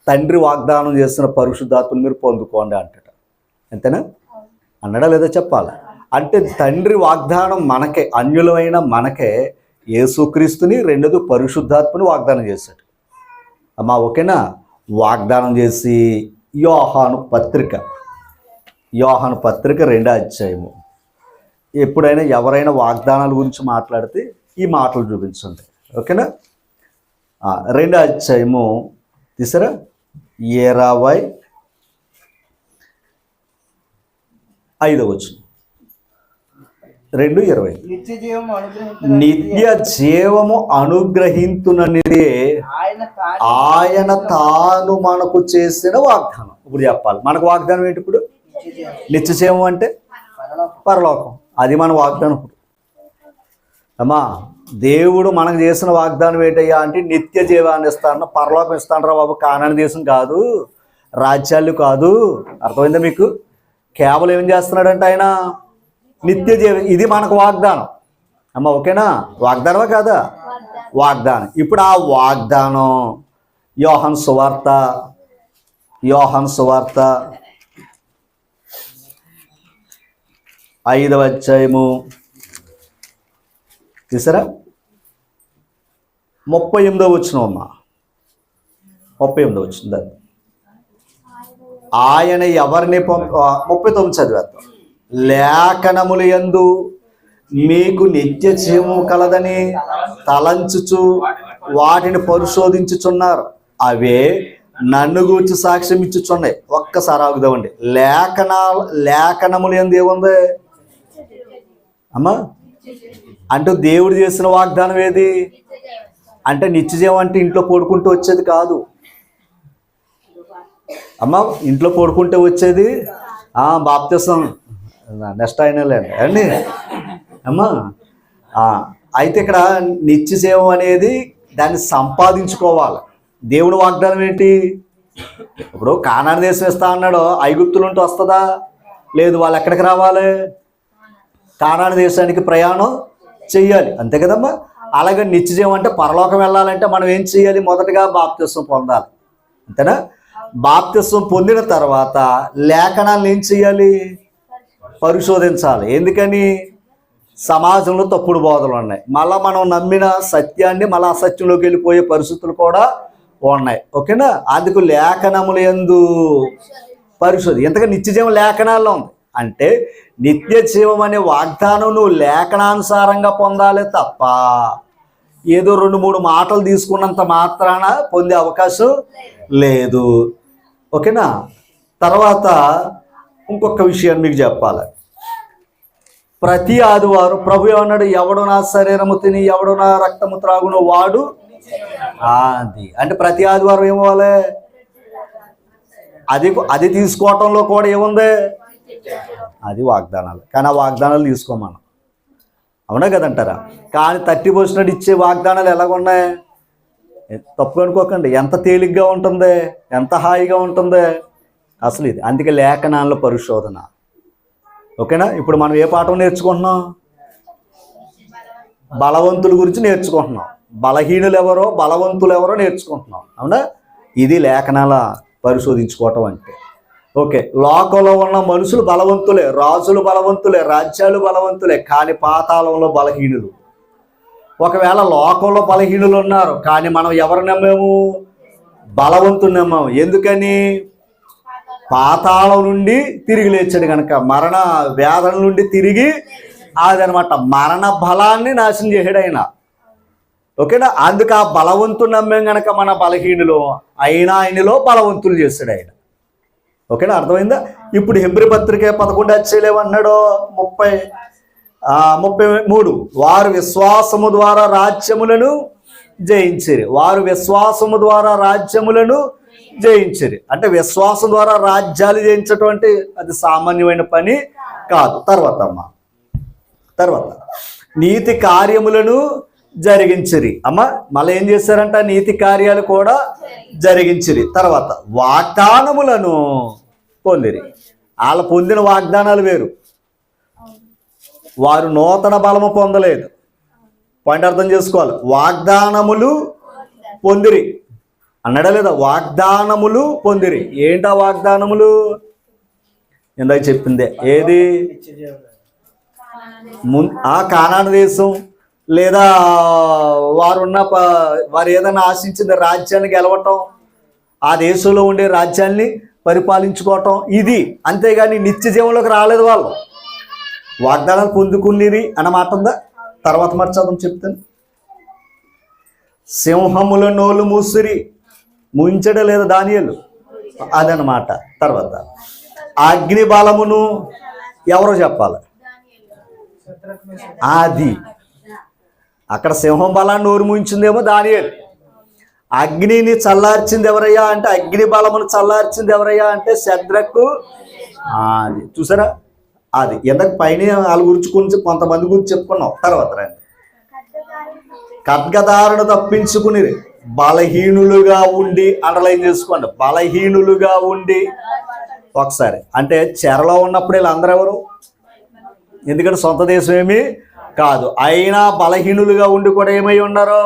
తండ్రి వాగ్దానం చేసిన పరిశుద్ధాత్మను మీరు పొందుకోండి అంటాడు. అంతేనా? అన్నాడా లేదా చెప్పాలి. అంటే తండ్రి వాగ్దానం మనకే, అన్యులమైన మనకే యేసుక్రీస్తుని, రెండోది పరిశుద్ధాత్మని వాగ్దానం చేశాడు. అమ్మా ఓకేనా? వాగ్దానం చేసి యోహాను పత్రిక 2వ అధ్యాయము. ఎప్పుడైనా ఎవరైనా వాగ్దానాల గురించి మాట్లాడితే ఈ మాటలు చూపించండి. ఓకేనా? 2వ అధ్యాయము తీసారా? 25వ వచనం, 2:20. నిత్య జీవము అనుగ్రహించుననిదే ఆయన తాను మనకు చేసిన వాగ్దానం. ఇప్పుడు చెప్పాలి, మనకు వాగ్దానం ఏంటి? ఇప్పుడు నిత్య జీవం అంటే పరలోకం. అది మన వాగ్దానం. అమ్మా దేవుడు మనకు చేసిన వాగ్దానం ఏంటయ్యా అంటే నిత్య జీవాన్ని ఇస్తాను, పరలోకం ఇస్తానరా బాబు. కానాని దేశం కాదు, రాజ్యాలు కాదు. అర్థమైందా మీకు? కేవలం ఏం చేస్తున్నాడంటే ఆయన నిత్య జీవం. ఇది మనకు వాగ్దానం. అమ్మ ఓకేనా? వాగ్దానమా కాదా? వాగ్దానం. ఇప్పుడు ఆ వాగ్దానం యోహాను సువార్త 5వ అధ్యాయము తీసారా? 38వ వచనం అమ్మా. 38వ వచనం. ఆయన ఎవరిని 39 చదివేద్దాం. లేఖనములు యందు మీకు నిత్య జీవము కలదని తలంచుచు వాటిని పరిశోధించుచున్నారు, అవే నన్ను గూర్చి సాక్ష్యం ఇచ్చుచున్నాయి. ఒక్కసారి ఆగుదామండి. లేఖనములు యందు ఏముంది అమ్మా? అంటే దేవుడు చేసిన వాగ్దానం ఏది అంటే నిత్య జీవం అంటే ఇంట్లో పడుకుంటూ వచ్చేది కాదు అమ్మా. ఇంట్లో పడుకుంటే వచ్చేది బాప్తిసం నెక్స్ట్ అయినలేండి అండి అమ్మా. అయితే ఇక్కడ నిత్య జీవం అనేది దాన్ని సంపాదించుకోవాలి. దేవుడు వాగ్దానం ఏంటి? ఇప్పుడు కానాని దేశం ఇస్తా అన్నాడు, ఐగుప్తుల నుండి వస్తుందా? లేదు. వాళ్ళు ఎక్కడికి రావాలి? కానాని దేశానికి ప్రయాణం చెయ్యాలి, అంతే కదమ్మా. అలాగే నిత్య జీవం అంటే పరలోకం వెళ్ళాలంటే మనం ఏం చేయాలి? మొదటగా బాప్తిసం పొందాలి, అంతేనా? బాప్తిసం పొందిన తర్వాత లేఖనాలను ఏం చేయాలి? పరిశోధించాలి. ఎందుకని? సమాజంలో తప్పుడు బోధలు ఉన్నాయి. మళ్ళీ మనం నమ్మిన సత్యాన్ని మళ్ళీ అసత్యంలోకి వెళ్ళిపోయే పరిస్థితులు కూడా ఉన్నాయి. ఓకేనా? అందుకు లేఖనములు యందు పరిశోధి. ఎంతగా నిత్య జీవం లేఖనాల్లో ఉంది అంటే నిత్య జీవం అనే వాగ్దానం నువ్వు లేఖనానుసారంగా పొందాలి తప్ప ఏదో 2-3 మాటలు తీసుకున్నంత మాత్రాన పొందే అవకాశం లేదు. ఓకేనా? తర్వాత ఇంకొక విషయాన్ని మీకు చెప్పాలి. ప్రతి ఆదివారం ప్రభు ఏమన్నాడు? ఎవడు నా శరీరము తిని ఎవడు నా రక్తము త్రాగునో వాడు అది. అంటే ప్రతి ఆదివారం ఏమవ్వాలి? అది తీసుకోవటంలో కూడా ఏముంది? అది వాగ్దానాలు. కానీ ఆ వాగ్దానాలు తీసుకోమను, అవునా కదంటారా? కానీ 30% ఇచ్చే వాగ్దానాలు ఎలాగున్నాయి? తప్పు అనుకోకండి. ఎంత తేలిగ్గా ఉంటుంది, ఎంత హాయిగా ఉంటుంది అసలు ఇది. అందుకే లేఖనాల పరిశోధన. ఓకేనా? ఇప్పుడు మనం ఏ పాఠం నేర్చుకుంటున్నాం? బలవంతుల గురించి నేర్చుకుంటున్నాం. బలహీనులు ఎవరో బలవంతులు ఎవరో నేర్చుకుంటున్నాం, అవునా? ఇది లేఖనాల పరిశోధించుకోవటం అంటే. ఓకే, లోకంలో ఉన్న మనుషులు బలవంతులే, రాజులు బలవంతులే, రాజ్యాలు బలవంతులే, కానీ పాతాళంలో బలహీనులు. ఒకవేళ లోకంలో బలహీనులు ఉన్నారు, కానీ మనం ఎవరు నమ్మాము? బలవంతుని నమ్మాము. ఎందుకని? పాతాళం నుండి తిరిగి లేచాడు కనుక, మరణ వేదన నుండి తిరిగి అదనమాట మరణ బలాన్ని నాశనం చేసాడు ఆయన. ఓకేనా? అందుకు ఆ బలవంతుని నమ్మాం కనుక మన బలహీనులు అయినా ఆయనలో బలవంతులు చేశాడు ఆయన. ఓకేనా? అర్థమైందా? ఇప్పుడు హెబ్రీ పత్రిక 11 అధ్యాయమన్నాడు 33 వారు విశ్వాసము ద్వారా రాజ్యములను జయించిరి. వారు విశ్వాసము ద్వారా రాజ్యములను జయించిరి. అంటే విశ్వాసం ద్వారా రాజ్యాలు జయించటం అంటే అది సామాన్యమైన పని కాదు. తర్వాత నీతి కార్యములను జరిగించిరి. అమ్మ మళ్ళీ ఏం చేశారంట? నీతి కార్యాలు కూడా జరిగించిరి. తర్వాత వాగ్దానములను పొందిరి. వాళ్ళ పొందిన వాగ్దానాలు వేరు, వారు నూతన బలము పొందలేదు. పాయింట్ అర్థం చేసుకోవాలి. వాగ్దానములు పొందిరి అన్నాడా లేదా? వాగ్దానములు పొందిరి. ఏంటా వాగ్దానములు? ఇందాక చెప్పిందే ఏది? ఆ కానాను దేశం, లేదా వారు ఏదైనా ఆశించిన రాజ్యాన్ని గెలవటం, ఆ దేశంలో ఉండే రాజ్యాన్ని పరిపాలించుకోవటం, ఇది. అంతేగాని నిత్య జీవంలోకి రాలేదు వాళ్ళు. వాగ్దానాలు పొందుకునిరి అన్నమాట ఉందా? తర్వాత మరి చదువు చెప్తాను. సింహముల నోలు మూసిరి, ముంచడం లేదా దానియేలు, అదనమాట. తర్వాత అగ్ని బలమును ఎవరో చెప్పాలి, అది. అక్కడ సింహం బలాన్ని నోరు ముంచిందేమో దానియేలు. అగ్నిని చల్లార్చింది ఎవరయ్యా అంటే, అగ్ని బలమును చల్లార్చింది ఎవరయ్యా అంటే శద్రకు. అది చూసారా? అది ఎందుకు పైన వాళ్ళ గురించి కొంతమంది గురించి చెప్పుకున్నాం. తర్వాత రండి. ఖడ్గదారును తప్పించుకుని బలహీనులుగా ఉండి, అండర్లైన్ చేసుకోండి, బలహీనులుగా ఉండి. ఒకసారి అంటే చెరలో ఉన్నప్పుడు వీళ్ళందరూ ఎవరు? ఎందుకంటే సొంత దేశం ఏమీ కాదు, అయినా బలహీనులుగా ఉండి కూడా ఏమై ఉన్నారు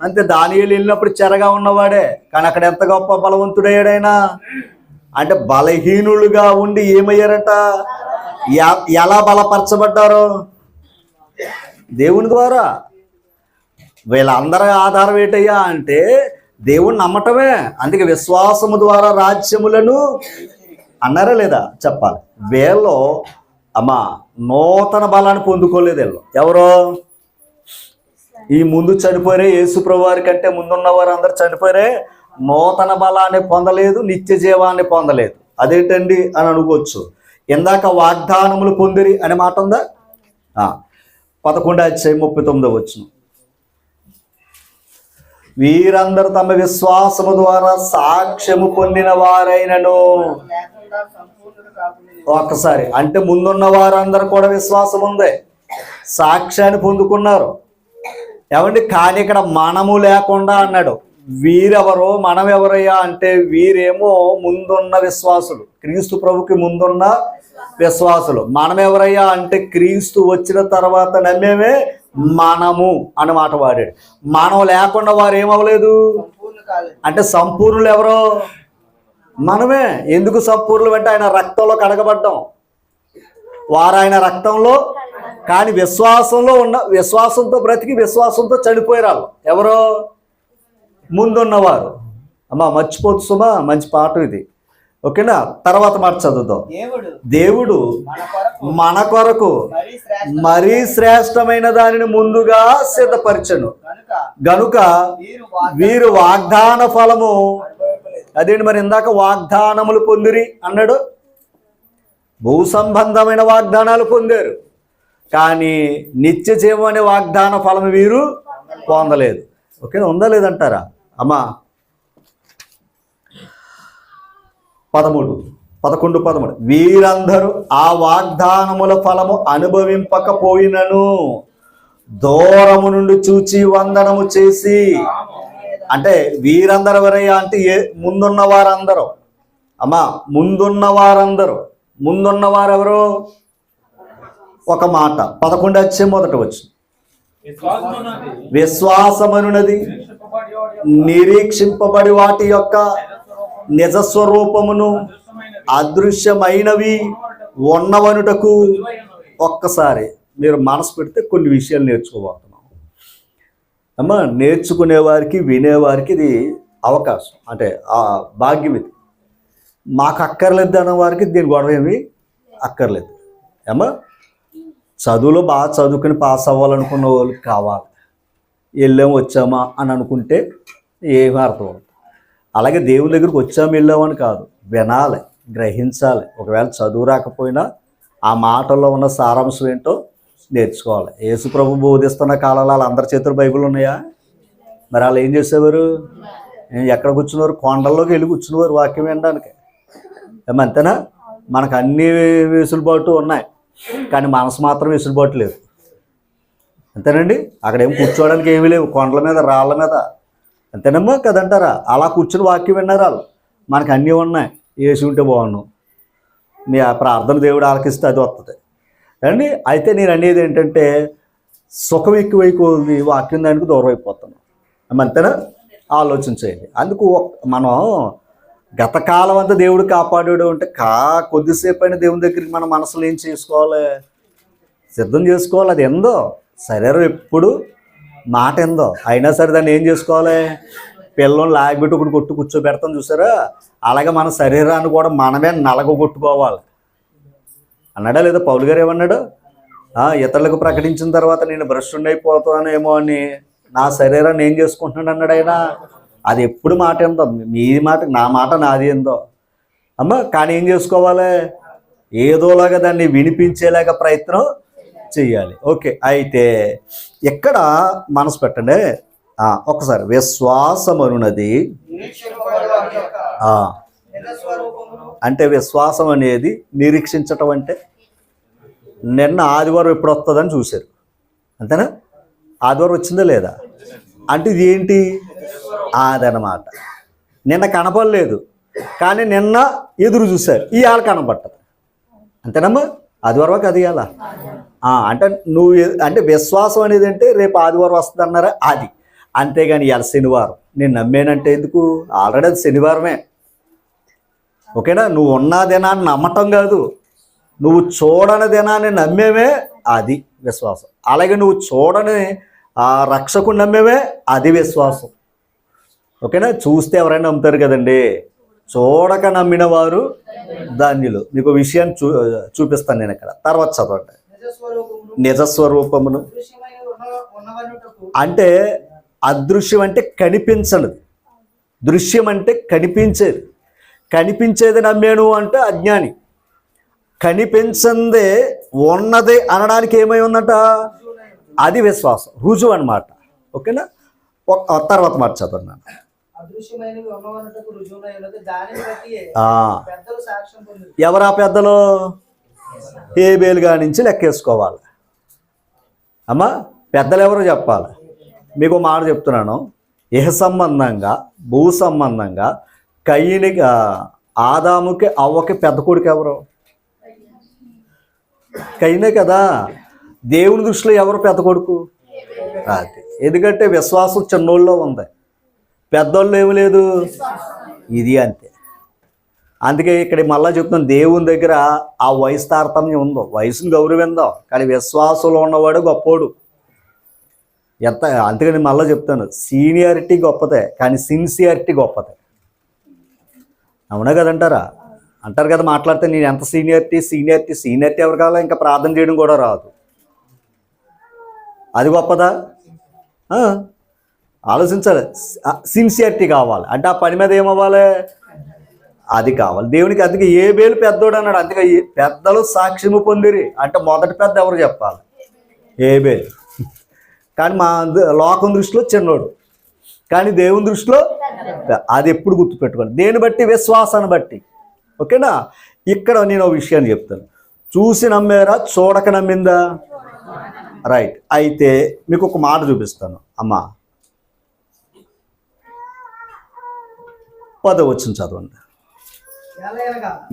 అంతే. దానియేలు వెళ్ళినప్పుడు చెరగా ఉన్నవాడే, కానీ అక్కడ ఎంత గొప్ప బలవంతుడయ్యాడైనా. అంటే బలహీనులుగా ఉండి ఏమయ్యారట? ఎలా బలపరచబడ్డారు? దేవుని ద్వారా. వీళ్ళందరి ఆధారం ఏంటయ్యా అంటే దేవుణ్ణి నమ్మటమే. అందుకే విశ్వాసము ద్వారా రాజ్యములను అన్నారా లేదా? చెప్పాలి. వీళ్ళు అమ్మా నూతన బలాన్ని పొందుకోలేదు. వీళ్ళు ఎవరో ఈ ముందు చనిపోయారే, యేసు ప్రభు వారి కంటే ముందున్న వారు అందరు చనిపోయారే, నూతన బలాన్ని పొందలేదు, నిత్య జీవాన్ని పొందలేదు. అదేంటండి అని అనుకోవచ్చు. ఇందాక వాగ్దానములు పొందిరి అనే మాట ఉందా? 11:39 వీరందరూ తమ విశ్వాసము ద్వారా సాక్ష్యము పొందిన వారైనను. ఒక్కసారి అంటే ముందున్న వారందరూ కూడా విశ్వాసం ఉంది, సాక్ష్యాన్ని పొందుకున్నారు. ఏమండి? కానీ ఇక్కడ మనము లేకుండా అన్నాడు. వీరెవరో మనం ఎవరయ్యా అంటే, వీరేమో ముందున్న విశ్వాసులు, క్రీస్తు ప్రభుకి ముందున్న విశ్వాసులు. మనం ఎవరయ్యా అంటే క్రీస్తు వచ్చిన తర్వాత నమ్మేమే మనము అన్నమాట వాడాడు. మనం లేకుండా వారు ఏమవ్వలేదు అంటే సంపూర్ణులు ఎవరో మనమే. ఎందుకు సంపూర్ణులు అంటే ఆయన రక్తంలో కడగబడ్డాం, వారు ఆయన రక్తంలో. కానీ విశ్వాసంతో బ్రతికి విశ్వాసంతో చనిపోయారు ఎవరో? ముందున్నవారు. అమ్మా మర్చిపోతు సుమా, మంచి పాఠం ఇది. ఓకేనా? తర్వాత మాట చదువుతాం. దేవుడు మన కొరకు మరీ శ్రేష్టమైన దానిని ముందుగా సిద్ధపరచను గనుక వీరు వాగ్దాన ఫలము. అదేంటి మరి? ఇందాక వాగ్దానములు పొందిరి అన్నాడు. భూ సంబంధమైన వాగ్దానాలు పొందారు, కానీ నిత్య జీవం అనే వాగ్దాన ఫలం వీరు పొందలేదు. ఓకేనా? ఉందా లేదంటారా? అమ్మా 11:13 వీరందరూ ఆ వాగ్దానముల ఫలము అనుభవింపకపోయినను దూరము నుండి చూచి వందనము చేసి. అంటే వీరందరూ ఎవరయ్యా అంటే ముందున్న వారందరూ. అమ్మా ముందున్న వారెవరు? ఒక మాట 11:1 విశ్వాసమనున్నది నిరీక్షింపబడి వాటి యొక్క నిజస్వరూపమును అదృశ్యమైనవి ఉన్నవనుటకు. ఒక్కసారి మీరు మనసు పెడితే కొన్ని విషయాలు నేర్చుకోబోతున్నాం. అమ్మా నేర్చుకునే వారికి, వినేవారికి ఇది అవకాశం, అంటే ఆ భాగ్యం ఇది. మాకు అక్కర్లేదు అన్న వారికి దీని గొడవ ఏమి అక్కర్లేదు. అమ్మా చదువులో బాగా చదువుకుని పాస్ అవ్వాలనుకున్న వాళ్ళకి కావాలి. వచ్చామా అని అనుకుంటే ఏమీ అర్థం అవుతుంది. అలాగే దేవుని దగ్గరికి వెళ్ళామని కాదు, వినాలి, గ్రహించాలి. ఒకవేళ చదువు రాకపోయినా ఆ మాటల్లో ఉన్న సారాంశం ఏంటో నేర్చుకోవాలి. యేసు ప్రభు బోధిస్తున్న కాలంలో వాళ్ళందరి చేతులు బైబిల్ ఉన్నాయా? మరి వాళ్ళు ఏం చేసేవారు? ఎక్కడ కూర్చున్నారు? కొండల్లోకి వెళ్ళి కూర్చునేవారు వాక్యం వినడానికి. అంతేనా? మనకు అన్ని వెసులుబాటు ఉన్నాయి, కానీ మనసు మాత్రం వెసులుబాటు లేదు. అంతేనండి. అక్కడేం కూర్చోవడానికి ఏమీ లేవు, కొండల మీద రాళ్ళ మీద. అంతేనమ్మా కదంటారా? అలా కూర్చుని వాక్యం విన్నారు వాళ్ళు. మనకు అన్నీ ఉన్నాయి, ఏసి ఉంటే బాగున్నాం, నీ ఆ ప్రార్థన దేవుడు ఆలకిస్తే అది వస్తుంది అండి. అయితే నేను అనేది ఏంటంటే సుఖం ఎక్కువైపోతుంది, వాక్యం దానికి దూరం అయిపోతున్నాం. అంతేనా? ఆలోచించేయండి. అందుకు మనం గతకాలం అంతా దేవుడు కాపాడాడు అంటే కొద్దిసేపు అయినా దేవుని దగ్గరికి మన మనసులో ఏం చేసుకోవాలి, సిద్ధం చేసుకోవాలి. అది ఎందో శరీరం ఎప్పుడు మాట ఎందో, అయినా సరే దాన్ని ఏం చేసుకోవాలి, పిల్లల్ని లాగిపెట్టి ఒకటి కొట్టు కూర్చోబెడతాం చూసారా, అలాగే మన శరీరాన్ని కూడా మనమే నలగొట్టుకోవాలి అన్నాడా లేదా? పౌలు గారు ఏమన్నాడు? ఇతరులకు ప్రకటించిన తర్వాత నేను భ్రష్టుని అయిపోతానేమో అని నా శరీరాన్ని ఏం చేసుకుంటున్నాడు అన్నాడు ఆయన. అది ఎప్పుడు మాట ఎందో, మీ మాట నా మాట నాది ఎందో అమ్మ. కానీ ఏం చేసుకోవాలి, ఏదోలాగా దాన్ని వినిపించేలాగా ప్రయత్నం చెయ్యాలి. ఓకే, అయితే ఎక్కడ మనసు పెట్టండి ఒక్కసారి. విశ్వాసం అనున్నది అంటే విశ్వాసం అనేది నిరీక్షించటం అంటే నిన్న ఆదివారం ఎప్పుడు వస్తుందని చూశారు, అంతేనా? ఆదివారం వచ్చిందా లేదా అంటే ఇది ఏంటి, అదనమాట. నిన్న కనపడలేదు కానీ నిన్న ఎదురు చూశారు, ఇవాళ కనపట్టదు, అంతేనమ్మా? ఆదివారం అది ఇవాళ అంటే నువ్వు అంటే విశ్వాసం అనేది అంటే రేపు ఆదివారం వస్తుంది అన్నారా, అది. అంతేగాని ఇవాళ శనివారం నేను నమ్మేనంటే ఎందుకు, ఆల్రెడీ అది శనివారమే. ఓకేనా? నువ్వు ఉన్న దినాన్ని నమ్మటం కాదు, నువ్వు చూడని దినాన్ని నమ్మేమే అది విశ్వాసం. అలాగే నువ్వు చూడని రక్షకుని నమ్మేమే అది విశ్వాసం. ఓకేనా? చూస్తే ఎవరైనా నమ్ముతారు కదండి, చూడక నమ్మిన వారు ధన్యులు. మీకు విషయాన్ని చూపిస్తాను నేను ఇక్కడ, తర్వాత చదవండి. నిజస్వరూపమును అంటే అదృశ్యం అంటే కనిపించనిది, దృశ్యం అంటే కనిపించేది. కనిపించేది నమ్మాను అంటే అజ్ఞాని. కనిపించందే ఉన్నదే అనడానికి ఏమై ఉందంట, అది విశ్వాసం, రుజువు అనమాట. ఓకేనా? తర్వాత మాట చదువున్నాను. ఎవరా పెద్దలు? హేబేలుగా నుంచి లెక్కేసుకోవాలి అమ్మా. పెద్దలు ఎవరో చెప్పాలి. మీకు మాట చెప్తున్నాను, ఇహ సంబంధంగా భూ సంబంధంగా కయ్యనికి ఆదాముకి అవ్వకి పెద్ద కొడుకు ఎవరు? కయ్యనే కదా. దేవుని దృష్టిలో ఎవరు పెద్ద కొడుకు? అది. ఎందుకంటే విశ్వాసం చిన్నోళ్ళలో ఉంది, పెద్దోళ్ళు ఏమి లేదు, ఇది అంతే. అందుకే ఇక్కడ మళ్ళీ చెప్తున్నాను, దేవుని దగ్గర ఆ వయసు తారతమ్యం ఉందో, వయసును గౌరవిందో, కానీ విశ్వాసంలో ఉన్నవాడు గొప్పోడు. ఎంత అందుకని మళ్ళీ చెప్తాను, సీనియారిటీ గొప్పదే కానీ సిన్సియారిటీ గొప్పదే. అవునా కదంటారా? అంటారు కదా మాట్లాడితే, నేను ఎంత సీనియారిటీ ఎవరు కావాలో ఇంకా ప్రార్థన చేయడం కూడా రాదు, అది గొప్పదా? ఆలోచించాలి. సిన్సియారిటీ కావాలి అంటే ఆ పని మీద ఏమవ్వాలి, అది కావాలి దేవునికి. అందుకే హేబేలు పెద్దోడు అన్నాడు. అందుకే పెద్దలు సాక్ష్యము పొందిరి అంటే మొదటి పెద్ద ఎవరు చెప్పాలి? హేబేలు. కానీ మా లోకం దృష్టిలో చిన్నోడు, కానీ దేవుని దృష్టిలో అది ఎప్పుడు గుర్తుపెట్టుకోండి, దేని బట్టి? విశ్వాసాన్ని బట్టి. ఓకేనా? ఇక్కడ నేను విషయాన్ని చెప్తాను, చూసి నమ్మారా, చూడక నమ్మిందా? రైట్. అయితే మీకు ఒక మాట చూపిస్తాను అమ్మా. 10వ వచనం చదవండి.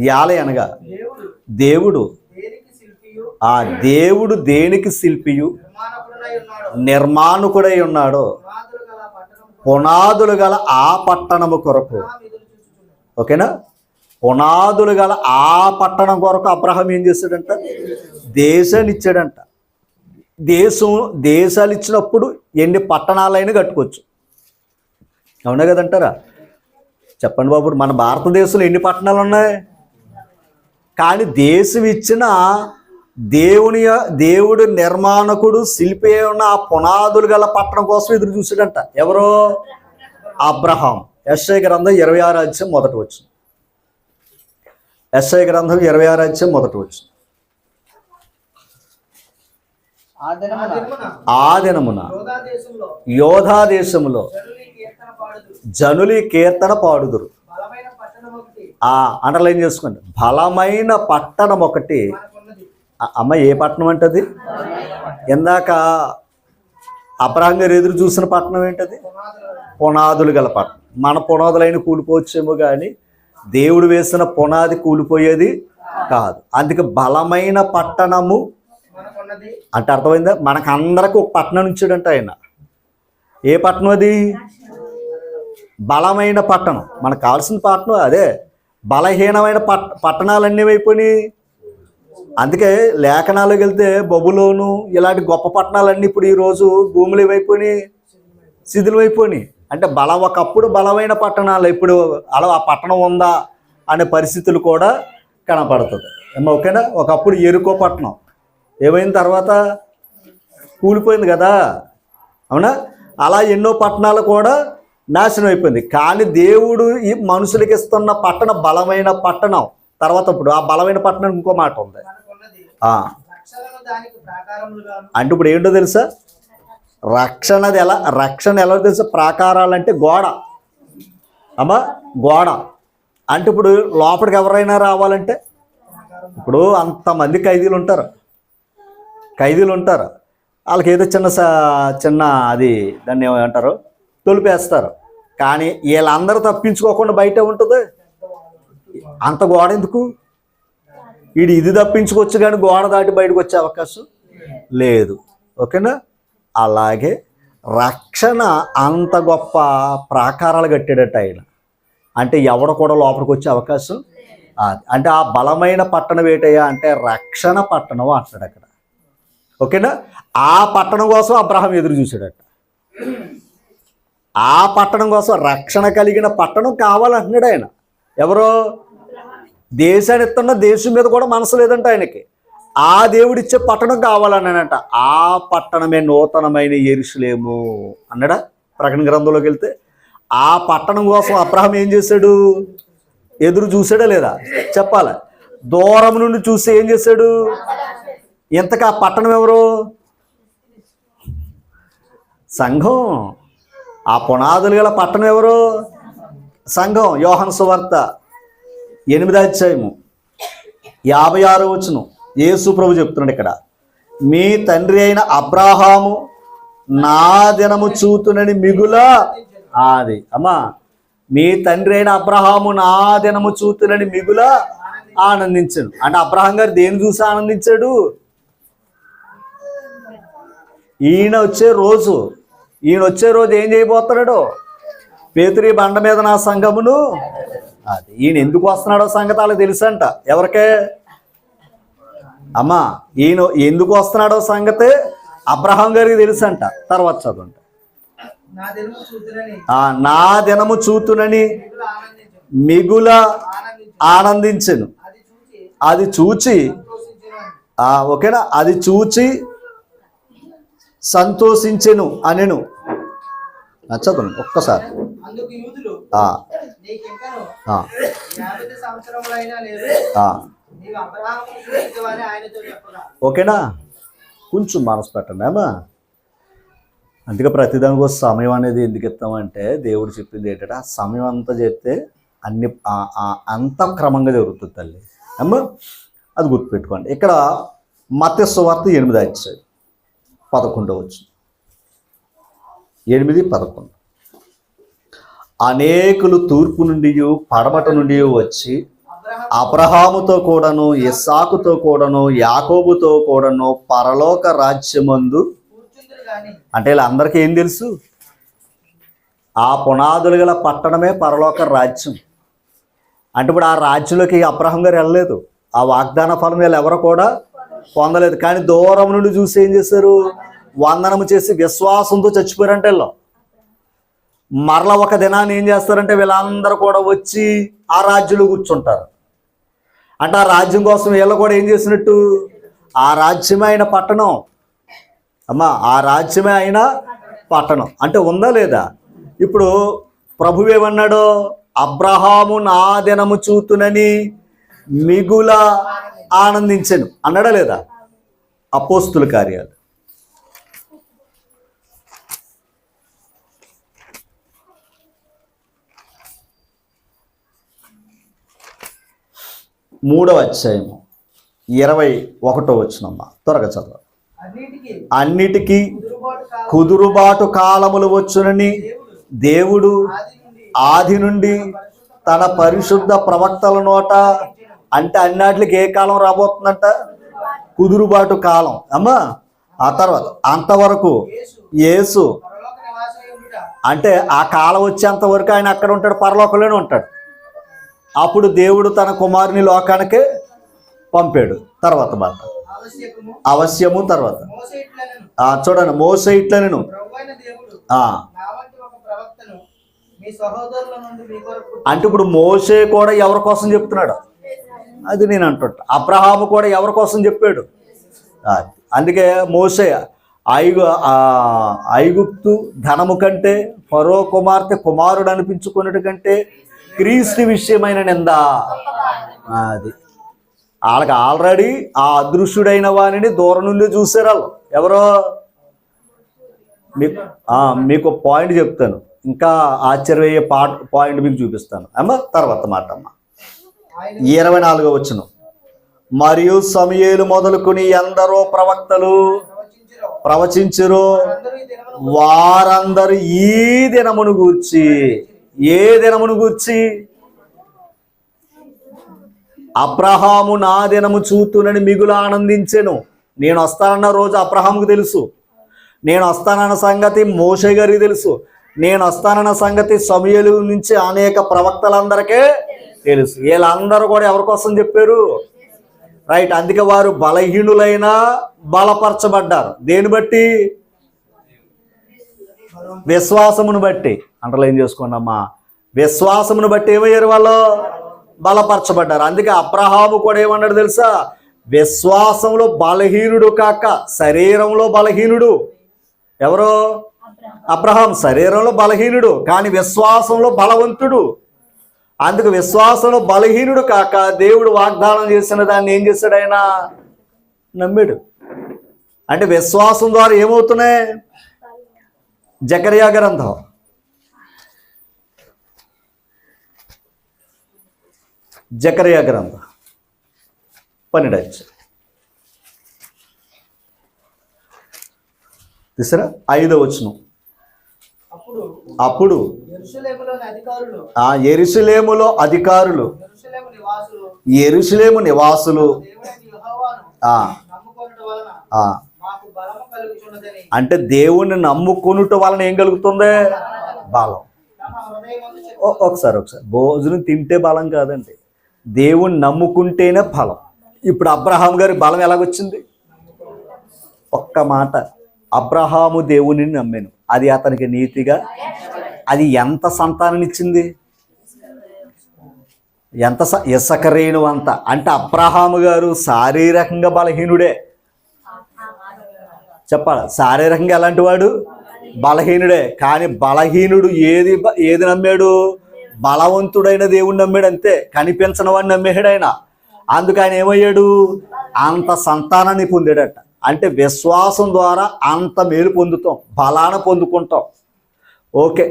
యాలయనగా దేవుడు ఆ దేవుడు దేనికి శిల్పియు నిర్మాణకుడై ఉన్నాడో పునాదులు గల ఆ పట్టణము కొరకు. ఓకేనా? పునాదులు గల ఆ పట్టణం కొరకు అబ్రహాం ఏం చేశాడంట? దేశాన్ని ఇచ్చాడంట. దేశాలు ఇచ్చినప్పుడు ఎన్ని పట్టణాలైనా కట్టుకోవచ్చు. అవునా కదంటారా? చెప్పండి బాబు, మన భారతదేశంలో ఎన్ని పట్టణాలు ఉన్నాయి? కానీ దేశం ఇచ్చిన దేవుడు నిర్మాణకుడు శిల్పి ఉన్న ఆ పునాదులు గల పట్టణం కోసం ఎదురు చూసాడంట. ఎవరో? అబ్రహాం. యెషయా గ్రంథం 26వ అధ్యాయం మొదటి వచనం. యెషయా గ్రంథం 26వ అధ్యాయం మొదటి వచనం. ఆ దినమున యోధా దేశములో జనులు కీర్తన పాడుదురు. అండర్లైన్ చేసుకోండి, బలమైన పట్టణం ఒకటి. అమ్మ ఏ పట్టణం అంటది? ఇందాక అబ్రహాం గారు ఎదురు చూసిన పట్టణం ఏంటది? పునాదులు గల పట్టణం. మన పునాదులైన కూలిపోవచ్చేమో కానీ దేవుడు వేసిన పునాది కూలిపోయేది కాదు. అందుకే బలమైన పట్టణము అంటే అర్థమైందా? మనకందరికి ఒక పట్టణం ఇచ్చాడంట ఆయన. ఏ పట్టణం అది? బలమైన పట్టణం. మనకు కావాల్సిన పట్టణం అదే. బలహీనమైన పట్టణాలన్నీ అయిపోయినాయి. అందుకే లేఖనాలకు వెళ్తే బబులోను ఇలాంటి గొప్ప పట్టణాలన్నీ ఇప్పుడు ఈరోజు భూములు ఏమైపోయినాయి? శిథిలమైపోయినాయి. అంటే ఒకప్పుడు బలమైన పట్టణాలు ఇప్పుడు అలా ఆ పట్టణం ఉందా అనే పరిస్థితులు కూడా కనపడుతుంది. ఓకేనా? ఒకప్పుడు ఎరుకో పట్టణం ఏమైంది, తర్వాత కూలిపోయింది కదా, అవునా? అలా ఎన్నో పట్టణాలు కూడా నాశనం అయిపోయింది. కానీ దేవుడు ఈ మనుషులకి ఇస్తున్న పట్టణం బలమైన పట్టణం. తర్వాత ఇప్పుడు ఆ బలమైన పట్టణం ఇంకో మాట ఉంది. అంటే ఇప్పుడు ఏంటో తెలుసా? రక్షణ ఎలా తెలుసా? ప్రాకారాలంటే గోడ. అమ్మా గోడ అంటే ఇప్పుడు లోపలికి ఎవరైనా రావాలంటే ఇప్పుడు అంతమంది ఖైదీలు ఉంటారు. వాళ్ళకి ఏదో చిన్న అది దాన్ని ఏమంటారు, తొలిపేస్తారు. కానీ వీళ్ళందరూ తప్పించుకోకుండా బయట ఉంటుంది. అంత గోడ ఎందుకు? ఇది తప్పించుకోవచ్చు కానీ గోడ దాటి బయటకు వచ్చే అవకాశం లేదు. ఓకేనా? అలాగే రక్షణ అంత గొప్ప ప్రాకారాలు కట్టాడట ఆయన. అంటే ఎవడ కూడా లోపలికి వచ్చే అవకాశం అంటే ఆ బలమైన పట్టణం ఏంటయ్యా అంటే రక్షణ పట్టణం అంటాడు అక్కడ. ఓకేనా? ఆ పట్టణం కోసం అబ్రహాం ఎదురు చూశాడట. ఆ పట్టణం కోసం రక్షణ కలిగిన పట్టణం కావాలంటున్నాడు ఆయన. ఎవరో దేశాన్ని ఇస్తున్న దేశం మీద కూడా మనసు లేదంట ఆయనకి. ఆ దేవుడిచ్చే పట్టణం కావాలన్నానంట. ఆ పట్టణమే నూతనమైన యెరూషలేము అన్నాడా ప్రకటన గ్రంథంలోకి వెళ్తే. ఆ పట్టణం కోసం అబ్రహాం ఏం చేశాడు? ఎదురు చూసాడా లేదా చెప్పాలి. దూరం నుండి చూసి ఏం చేశాడు? ఇంతకు ఆ పట్టణం ఎవరు? సంఘం. ఆ పునాదులు గల పట్టణం ఎవరు? సంఘం. యోహాను సువార్త 8వ అధ్యాయము 56వ వచనం యేసు ప్రభు చెప్తున్నాడు ఇక్కడ, మీ తండ్రి అయిన అబ్రహాము నా దినము చూతునని మిగుల అది అమ్మా మీ తండ్రి అయిన అబ్రహాము నా దినము చూతునని మిగుల ఆనందించాడు. అంటే అబ్రహాం గారు దేని చూసి ఆనందించాడు? ఈయన వచ్చే రోజు ఏం చేయబోతున్నాడు? పేతురు బండ మీద నా సంఘమును. అది ఈయన ఎందుకు వస్తున్నాడో సంగతి వాళ్ళకి తెలుసంట. ఎవరికే? అమ్మా ఈయన ఎందుకు వస్తున్నాడో సంగతి అబ్రహాం గారికి తెలుసంట. తర్వాత చదవండి. నా దినము చూతునని మిగుల ఆనందించెను. అది చూచి ఓకేనా? అది చూచి సంతోషించెను అనెను. చదవండి ఒక్కసారి. ఓకేనా? కొంచెం మనసు పెట్టండి అమ్మా. అందుకే ప్రతిదానికి ఒక సమయం అనేది ఎందుకు ఇస్తామంటే దేవుడు చెప్పింది ఏంటంటే ఆ సమయం అంతా చెప్తే అన్ని అంత క్రమంగా జరుగుతుంది తల్లి అమ్మ. అది గుర్తుపెట్టుకోండి. ఇక్కడ మత్తయి సువార్త 8వ అధ్యాయం 11వ వచనం 8-11. అనేకులు తూర్పు నుండి పడమట నుండి వచ్చి అబ్రహాముతో కూడాను ఇస్సాకుతో కూడాను యాకోబుతో కూడాను పరలోక రాజ్యమందు. అంటే వీళ్ళందరికీ ఏం తెలుసు? ఆ పునాదులు గల పట్టణమే పరలోక రాజ్యం. అంటే ఇప్పుడు ఆ రాజ్యంలోకి అబ్రహాం గారు వెళ్ళలేదు. ఆ వాగ్దాన ఫలం వీళ్ళు ఎవరు కూడా పొందలేదు. కానీ దూరం నుండి చూసి ఏం చేశారు? వందనము చేసి విశ్వాసంతో చచ్చిపోయారంటే వీళ్ళు. మరలా ఒక దినాన్ని ఏం చేస్తారంటే వీళ్ళందరూ కూడా వచ్చి ఆ రాజ్యంలో కూర్చుంటారు. అంటే ఆ రాజ్యం కోసం వీళ్ళు కూడా ఏం చేసినట్టు? ఆ రాజ్యమే అయిన పట్టణం అమ్మా. ఆ రాజ్యమే అయిన పట్టణం అంటే ఉందా లేదా? ఇప్పుడు ప్రభువు ఏమన్నాడు? అబ్రహాము నా దినము చూతునని మిగుల ఆనందించెను అన్నాడా లేదా? అపోస్తుల కార్యాలు 3వ అధ్యాయము 21వ వచనమ్మా. త్వరగా చదవ. అన్నిటికీ కుదురుబాటు కాలములు వచ్చునని దేవుడు ఆది నుండి తన పరిశుద్ధ ప్రవక్తల నోట, అంటే అన్నిటికి ఏ కాలం రాబోతుందంట? కుదురుబాటు కాలం. అమ్మా ఆ తర్వాత అంతవరకు యేసు, అంటే ఆ కాలం వచ్చేంత వరకు ఆయన అక్కడ ఉంటాడు, పరలోకంలోనే ఉంటాడు. అప్పుడు దేవుడు తన కుమారుని లోకానికే పంపాడు. తర్వాత మాట అవశ్యము. తర్వాత చూడండి, మోసే ఇట్లనెను. అంటే ఇప్పుడు మోసే కూడా ఎవరి కోసం చెప్తున్నాడు? అది నేను అంటుంటా. అబ్రహాము కూడా ఎవరి కోసం చెప్పాడు? అందుకే మోసే ఐగుప్తు ధనము కంటే ఫరో కుమార్తె కుమారుడు అనిపించుకున్నట్టు కంటే క్రీస్తు విషయమైన నింద అది. వాళ్ళకి ఆల్రెడీ ఆ అదృశ్యుడైన వాణిని దూరం నుండి చూసారు వాళ్ళు. ఎవరో మీకు పాయింట్ చెప్తాను, ఇంకా ఆశ్చర్యయ్యే పాయింట్ మీకు చూపిస్తాను అమ్మ. తర్వాత మాట అమ్మ 24వ వచనం. మరియు సమూయేలు మొదలుకొని ఎందరో ప్రవక్తలు ప్రవచించురు, వారందరూ ఈ దినమును గూర్చి. ఏ దినమును గూర్చి? అబ్రహాము నా దినము చూతునని మిగులు ఆనందించెను. నేను వస్తానన్న రోజు అబ్రహాముకు తెలుసు, నేను వస్తానన్న సంగతి మోషే గారికి తెలుసు, నేను వస్తానన్న సంగతి సమూయేలు నుంచి అనేక ప్రవక్తలందరికీ తెలుసు. వీళ్ళందరూ కూడా ఎవరి కోసం చెప్పారు? రైట్. అందుకే వారు బలహీనులైనా బలపరచబడ్డారు. దేని బట్టి? విశ్వాసమును బట్టి. అంటర్లైన్ చేసుకోండి అమ్మా. విశ్వాసమును బట్టి ఏమయ్యారు? వాళ్ళు బలపరచబడ్డారు. అందుకే అబ్రహాము కూడా ఏమన్నాడు తెలుసా? విశ్వాసంలో బలహీనుడు కాక శరీరంలో బలహీనుడు. ఎవరో? అబ్రహాం శరీరంలో బలహీనుడు కానీ విశ్వాసంలో బలవంతుడు. అందుకు విశ్వాసంలో బలహీనుడు కాక దేవుడు వాగ్దానం చేసిన దాన్ని ఏం చేశాడు? ఆయన నమ్మాడు. అంటే విశ్వాసం ద్వారా ఏమవుతున్నాయి? జకర్యా గ్రంథం జకర్యా గ్రంథం 12 తీసరా 5వ వచనం. అప్పుడు యెరూషలేములో అధికారులు, యెరూషలేము నివాసులు అంటే దేవుణ్ణి నమ్ముకునుట వలన ఏం కలుగుతుంది? బలం. ఒకసారి భోజనం తింటే బలం కాదండి, దేవుణ్ణి నమ్ముకుంటేనే బలం. ఇప్పుడు అబ్రహాం గారి బలం ఎలాగొచ్చింది? ఒక్క మాట, అబ్రహాము దేవుని నమ్మాను, అది అతనికి నీతిగా. అది ఎంత సంతానం ఇచ్చింది? ఎంత? ఇసకరేణు అంత. అంటే అబ్రహాము గారు శారీరకంగా బలహీనుడే. చెప్పాలి, శారీరకంగా ఎలాంటి వాడు? బలహీనుడే. కానీ బలహీనుడు ఏది నమ్మాడు? బలవంతుడైన దేవుణ్ణి నమ్మాడు. అంతే, కనిపించని వాడిని నమ్మేశాడు ఆయన. అందుకు ఆయన ఏమయ్యాడు? అంత సంతానాన్ని పొందాడట. అంటే విశ్వాసం ద్వారా అంత మేలు పొందుతాం, బలాన పొందుకుంటాం. ఓకే,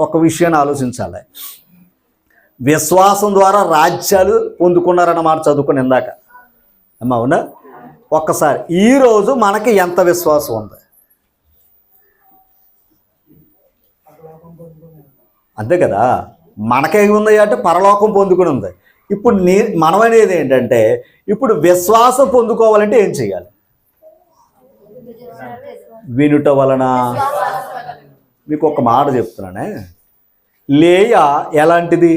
ఒక విషయాన్ని ఆలోచించాలి. విశ్వాసం ద్వారా రాజ్యాలు పొందుకున్నారన్నమాట చదువుకుని ఇందాక అమ్మ, అవునా? ఒక్కసారి ఈరోజు మనకి ఎంత విశ్వాసం ఉంది? అంతే కదా. మనకేమి ఉంది అంటే పరలోకం పొందుకుని ఉంది. ఇప్పుడు మనం అనేది ఏంటంటే, ఇప్పుడు విశ్వాసం పొందుకోవాలంటే ఏం చేయాలి? వినుట వలన. మీకు ఒక మాట చెప్తున్నానే, లేయా ఎలాంటిది?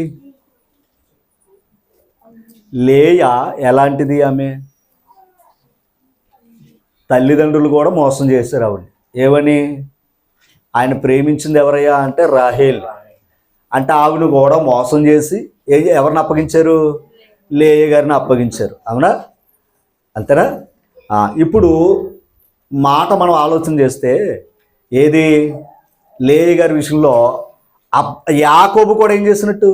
లేయా ఎలాంటిది? ఆమె తల్లిదండ్రులు కూడా మోసం చేశారు ఆవిడ. ఏమని? ఆయన ప్రేమించింది ఎవరయ్యా అంటే రాహేల్. అంటే ఆవిడను కూడా మోసం చేసి ఎవరిని అప్పగించారు? లేయ గారిని అప్పగించారు. అవునా? అంతేనా? ఇప్పుడు మాట మనం ఆలోచన చేస్తే ఏది? లేయ గారి విషయంలో యాకోబు కూడా ఏం చేసినట్టు?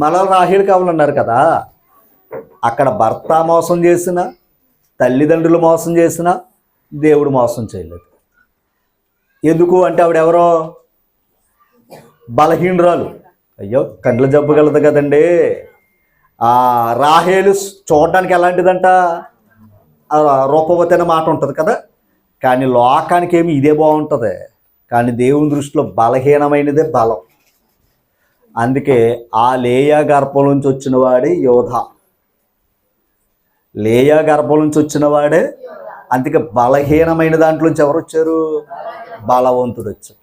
మళ్ళా రాహేల్ కావాలన్నారు కదా. అక్కడ భర్త మోసం చేసిన, తల్లిదండ్రులు మోసం చేసిన, దేవుడు మోసం చేయలేదు. ఎందుకు అంటే ఆవిడెవరో బలహీనరాలు. అయ్యో, కండ్ల జబ్బు కలదు కదండి. రాహేలు చూడడానికి ఎలాంటిదంట? రూపవతి అనే మాట ఉంటుంది కదా. కానీ లోకానికి ఏమి ఇదే బాగుంటుంది, కానీ దేవుని దృష్టిలో బలహీనమైనదే బలం. అందుకే ఆ లేయా గర్భం నుంచి వచ్చిన వాడే యోధ. లేయా గర్భం నుంచి వచ్చిన వాడే. అందుకే బలహీనమైన దాంట్లోంచి ఎవరు వచ్చారు? బలవంతుడు వచ్చాడు.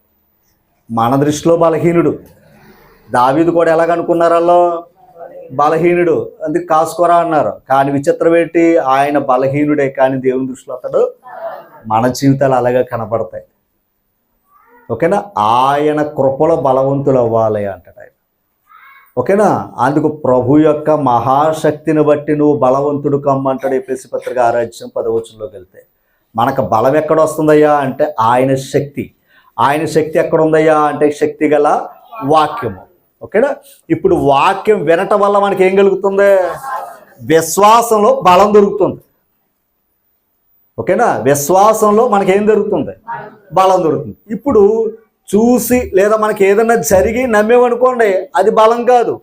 మన దృష్టిలో బలహీనుడు. దావీదు కూడా ఎలాగనుకున్నారు? వాళ్ళు బలహీనుడు, అందుకే కాసుకోరా అన్నారు. కానీ విచిత్రం ఏంటి? ఆయన బలహీనుడే, కానీ దేవుని దృష్టిలో అతడు. మన జీవితాలు అలాగే కనపడతాయి. ఓకేనా? ఆయన కృపలో బలవంతులు అవ్వాలి అంటాడు ఆయన. ఓకేనా? అందుకు ప్రభు యొక్క మహాశక్తిని బట్టి నువ్వు బలవంతుడు కమ్మంటాడు. ఎఫెసీ పత్రిక 6:10 వెళ్తే మనకు బలం ఎక్కడ వస్తుందయ్యా అంటే ఆయన శక్తి. ఆయన శక్తి ఎక్కడ ఉందయ్యా అంటే శక్తి గల వాక్యము. ఓకేనా? ఇప్పుడు వాక్యం వినటం వల్ల మనకి ఏం కలుగుతుంది? విశ్వాసంలో బలం దొరుకుతుంది. ఓకేనా? విశ్వాసంలో మనకి ఏం దొరుకుతుంది? బలం దొరుకుతుంది. ఇప్పుడు చూసి లేదా మనకి ఏదైనా జరిగి నమ్మేమనుకోండి, అది బలం కాదు.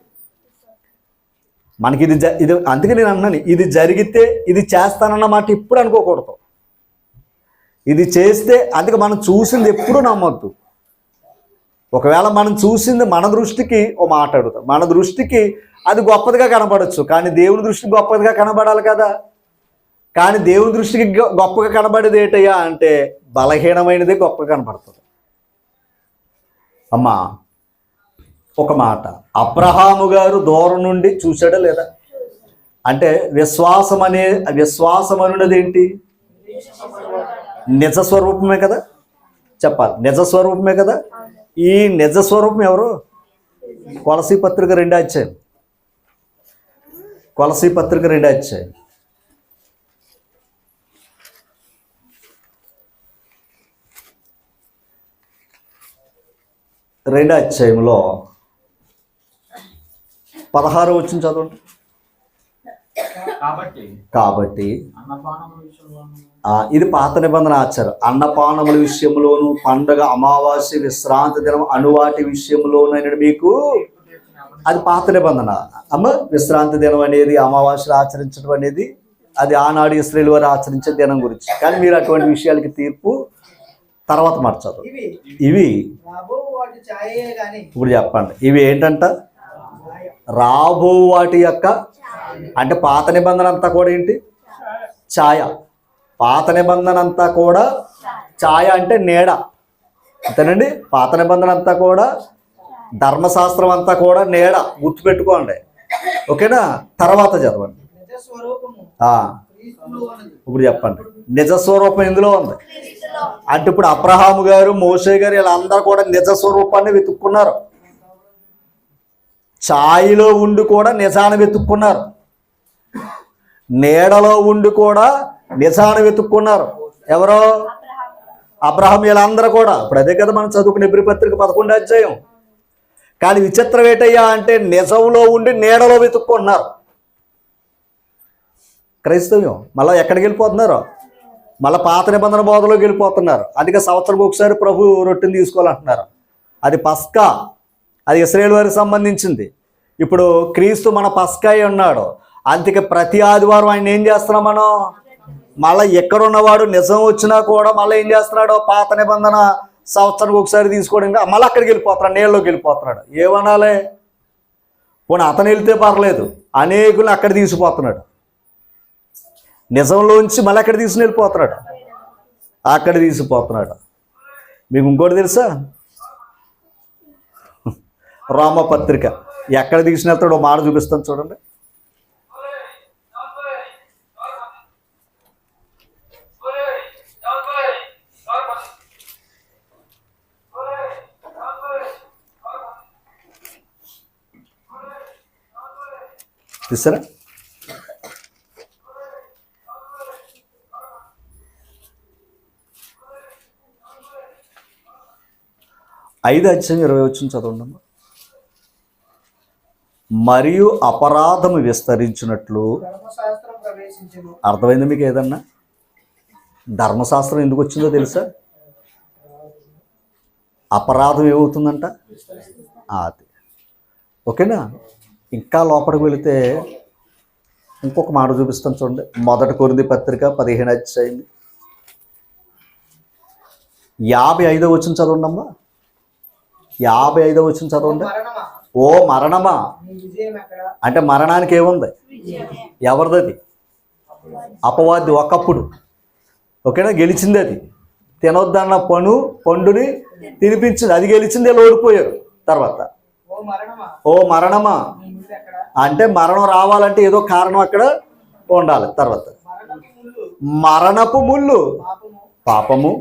మనకి ఇది అందుకే నేను అన్నాను, ఇది జరిగితే ఇది చేస్తానన్న మాట ఇప్పుడు అనుకోకూడదు. ఇది చేస్తే, అందుకే మనం చూసింది ఎప్పుడు నమ్మొద్దు. ఒకవేళ మనం చూసింది మన దృష్టికి ఓ మాట అడుగుతాం, మన దృష్టికి అది గొప్పదిగా కనబడచ్చు, కానీ దేవుని దృష్టికి గొప్పదిగా కనబడాలి కదా. కానీ దేవుని దృష్టికి గొప్పగా కనబడేది ఏంటయ్యా అంటే బలహీనమైనదే గొప్పగా కనబడుతుంది. అమ్మా ఒక మాట, అబ్రహాము గారు దూరం నుండి చూశాడా లేదా అంటే విశ్వాసం అనున్నది ఏంటి? నిజ స్వరూపమే కదా. చెప్పాలి, నిజ స్వరూపమే కదా. ఈ నిజ స్వరూపం ఎవరు? కొలసీ పత్రిక 2 కొలసీ పత్రిక 2 2 16 చదవండి. కాబట్టి ఇది పాత నిబంధన ఆచారం. అన్నపానముల విషయంలోను, పండుగ, అమావాస్య, విశ్రాంతి దినం అనువాటి విషయంలోనైనా మీకు అది పాత నిబంధన. అమ్మ విశ్రాంతి దినం అనేది, అమావాస్యలు ఆచరించడం అనేది అది ఆనాడు ఇశ్రాయేలు వారు ఆచరించే దినం గురించి. కానీ మీరు అటువంటి విషయాలకి తీర్పు తర్వాత మార్చదు. ఇవి ఇప్పుడు చెప్పండి, ఇవి ఏంటంట? రాబో వాటి యొక్క, అంటే పాత నిబంధన అంతా కూడా ఏంటి? ఛాయ. పాత నిబంధన అంతా కూడా ఛాయ అంటే నీడ, అంతేనండి. పాత నిబంధన అంతా కూడా, ధర్మశాస్త్రం అంతా కూడా నీడ, గుర్తుపెట్టుకోండి. ఓకేనా? తర్వాత చదవండి. ఇప్పుడు చెప్పండి, నిజ స్వరూపం ఇందులో ఉంది అంటే ఇప్పుడు అబ్రహాము గారు, మోషే గారు వీళ్ళందరూ కూడా నిజ స్వరూపాన్ని వెతుక్కున్నారు. ఛాయలో ఉండి కూడా నిజాన్ని వెతుక్కున్నారు, నీడలో ఉండి కూడా నిజాన్ని వెతుక్కున్నారు. ఎవరో? అబ్రహాం. వీళ్ళందరూ కూడా ఇప్పుడు అదే కదా మనం చదువుకునే హెబ్రీ పత్రిక 11 కానీ విచిత్రం ఏంటయ్యా అంటే నిజంలో ఉండి నీడలో వెతుక్కుంటున్నారు. క్రైస్తవ్యం మళ్ళీ ఎక్కడికి వెళ్ళిపోతున్నారు? మళ్ళీ పాత నిబంధన బోధలోకి వెళ్ళిపోతున్నారు. అందుకే సంవత్సరం ఒకసారి ప్రభు రొట్టెని తీసుకోవాలంటున్నారు. అది పస్కా, అది ఇశ్రాయేలు వారికి సంబంధించింది. ఇప్పుడు క్రీస్తు మన పస్కా అయి ఉన్నాడు. అందుకే ప్రతి ఆదివారం ఆయన ఏం చేస్తున్నాం మనం? మళ్ళీ ఎక్కడున్నవాడు నిజం వచ్చినా కూడా మళ్ళీ ఏం చేస్తున్నాడు? పాత నిబంధన సంవత్సరానికి ఒకసారి తీసుకోవడం, మళ్ళీ అక్కడికి వెళ్ళిపోతున్నాడు, నీళ్ళలోకి వెళ్ళిపోతున్నాడు. ఏమనాలి? పోనీ అతను వెళ్తే పర్లేదు, అనేకులు అక్కడ తీసిపోతున్నాడు. నిజంలోంచి మళ్ళీ అక్కడ తీసుకుని వెళ్ళిపోతున్నాడు, అక్కడ తీసిపోతున్నాడు. మీకు ఇంకోటి తెలుసా? రోమపత్రిక ఎక్కడ తీసుకుని వెళ్తాడో మాట చూపిస్తాను చూడండి. చూసారా? 5:20 చదవండి. మరియు అపరాధము విస్తరించినట్లు, అర్థమైంది మీకు? ఏదన్నా ధర్మశాస్త్రం ఎందుకు వచ్చిందో తెలుసా? అపరాధం ఏమవుతుందంట? అది. ఓకేనా? ఇంకా లోపలికి వెళితే ఇంకొక మాట చూపిస్తాను చూడండి. 1 కొరింథీ పత్రిక 15 55వ వచనం చదవండమ్మా. 55వ వచనం చదవండి. ఓ మరణమా, అంటే మరణానికి ఏముంది? ఎవరిది? అపవాది ఒకప్పుడు. ఓకేనా, గెలిచింది అది. తినొద్దన్న పండుని తినిపించింది, అది గెలిచింది, వీళ్ళు ఓడిపోయారు. తర్వాత ఓ మరణమా, అంటే మరణం రావాలంటే ఏదో కారణం అక్కడ ఉండాలి. తర్వాత మరణపు ముళ్ళు పాపము.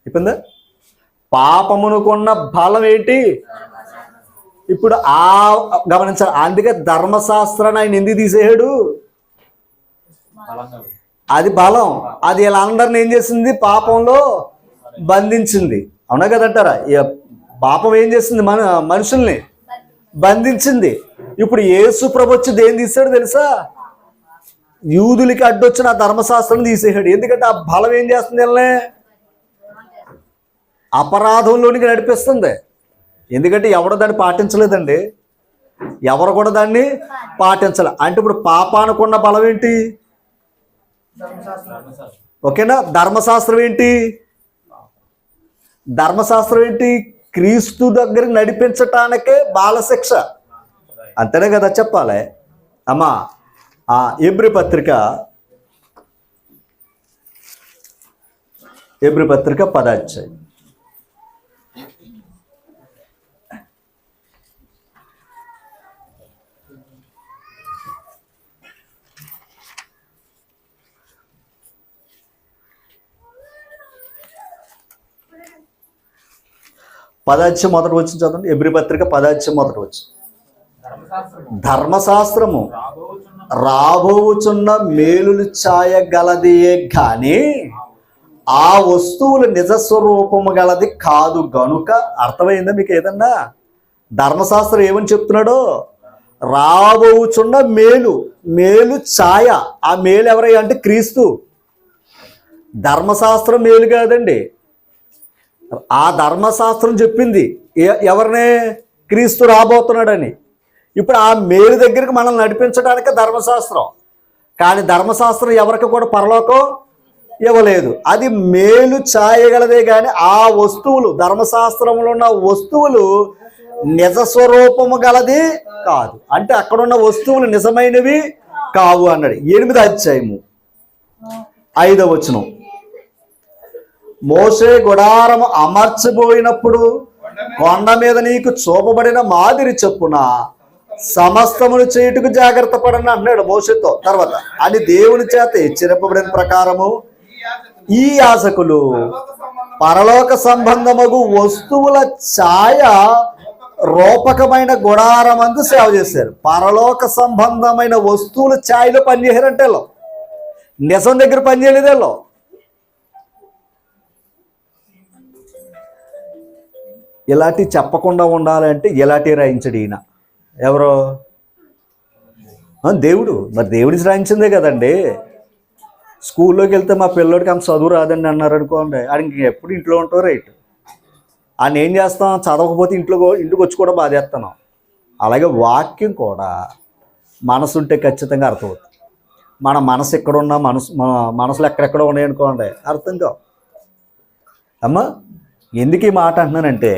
చెప్పిందా? పాపమునకున్న బలం ఏంటి? ఇప్పుడు గమనించాలి. అందుకే ధర్మశాస్త్రాన్ని ఆయన ఎందుకు తీసేయాడు? అది బలం. అది వీళ్ళందరిని ఏం చేసింది? పాపంలో బంధించింది. అవునా కదంటారా? పాపం ఏం చేసింది? మనుషుల్ని బంధించింది. ఇప్పుడు యేసు ప్రభు వచ్చి దేని తీసాడు తెలుసా? యూదులకి అడ్డొచ్చిన ఆ ధర్మశాస్త్రం తీసేసాడు. ఎందుకంటే ఆ బలం ఏం చేస్తుంది? వీళ్ళనే అపరాధంలోనికి నడిపిస్తుంది. ఎందుకంటే ఎవరు దాన్ని పాటించలేదండి, ఎవరు కూడా దాన్ని పాటించాలి. అంటే ఇప్పుడు పాపానుకున్న బలం ఏంటి? ఓకేనా. ధర్మశాస్త్రం ఏంటి? ధర్మశాస్త్రం ఏంటి? క్రీస్తు దగ్గరికి నడిపించటానికే బాలశిక్ష. అంతేనే కదా చెప్పాలి అమ్మా. ఎబ్రీ పత్రిక 10వ అధ్యాయం. మొదటి వచ్చి చదవండి. ఎబ్రీ పత్రిక 10వ మొదటి వచ్చి. ధర్మశాస్త్రము రాబోచున్న మేలులు ఛాయగలదియే కానీ ఆ వస్తువులు నిజస్వరూపము గలది కాదు గనుక. అర్థమైందా మీకు ఏదన్నా? ధర్మశాస్త్రం ఏమని చెప్తున్నాడో? రాబోచున్న మేలు ఛాయ. ఆ మేలు ఎవరయ్యా అంటే క్రీస్తు. ధర్మశాస్త్రం మేలు కాదండి. ఆ ధర్మశాస్త్రం చెప్పింది ఎవరినే? క్రీస్తు రాబోతున్నాడని. ఇప్పుడు ఆ మేలు దగ్గరికి మనల్ని నడిపించడానికి ధర్మశాస్త్రం. కానీ ధర్మశాస్త్రం ఎవరికి కూడా పరలోకం ఇవ్వలేదు. అది మేలు ఛాయగలదే కానీ ఆ వస్తువులు, ధర్మశాస్త్రంలో ఉన్న వస్తువులు నిజస్వరూపము గలది కాదు. అంటే అక్కడున్న వస్తువులు నిజమైనవి కావు అన్నాడు. 8వ అధ్యాయము 5వ వచనం. మోషే గుడారము అమర్చబోయినప్పుడు కొండ మీద నీకు చూపబడిన మాదిరి చొప్పున సమస్తమును చేయుటకు జాగ్రత్త పడని అన్నాడు మోషేతో. తర్వాత అని దేవుని చేత హెచ్చరింపబడిన ప్రకారము ఈ యాజకులు పరలోక సంబంధమగు వస్తువుల ఛాయ రూపకమైన గుడారమందు సేవ చేశారు. పరలోక సంబంధమైన వస్తువుల ఛాయలో పనిచేశారంటే నిజం దగ్గర పనిచేయలేదేలో. ఇలాంటి చెప్పకుండా ఉండాలంటే ఇలాంటి రాయించడు ఈయన. ఎవరో? దేవుడు. మరి దేవుడికి రాయించిందే కదండి. స్కూల్లోకి వెళ్తే మా పిల్లోడికి అంత చదువు రాదండి అన్నారు అనుకోండి, ఆడికి ఎప్పుడు ఇంట్లో ఉంటావు రైట్. ఆయన ఏం చేస్తాం? చదవకపోతే ఇంటికి వచ్చి కూడా బాధేస్తున్నాం. అలాగే వాక్యం కూడా మనసు ఉంటే ఖచ్చితంగా అర్థమవుతుంది. మన మనసు ఎక్కడున్నా మన మనసులో ఎక్కడెక్కడ ఉన్నాయనుకోండి అర్థం కావు. అమ్మా, ఎందుకు ఈ మాట అంటున్నానంటే,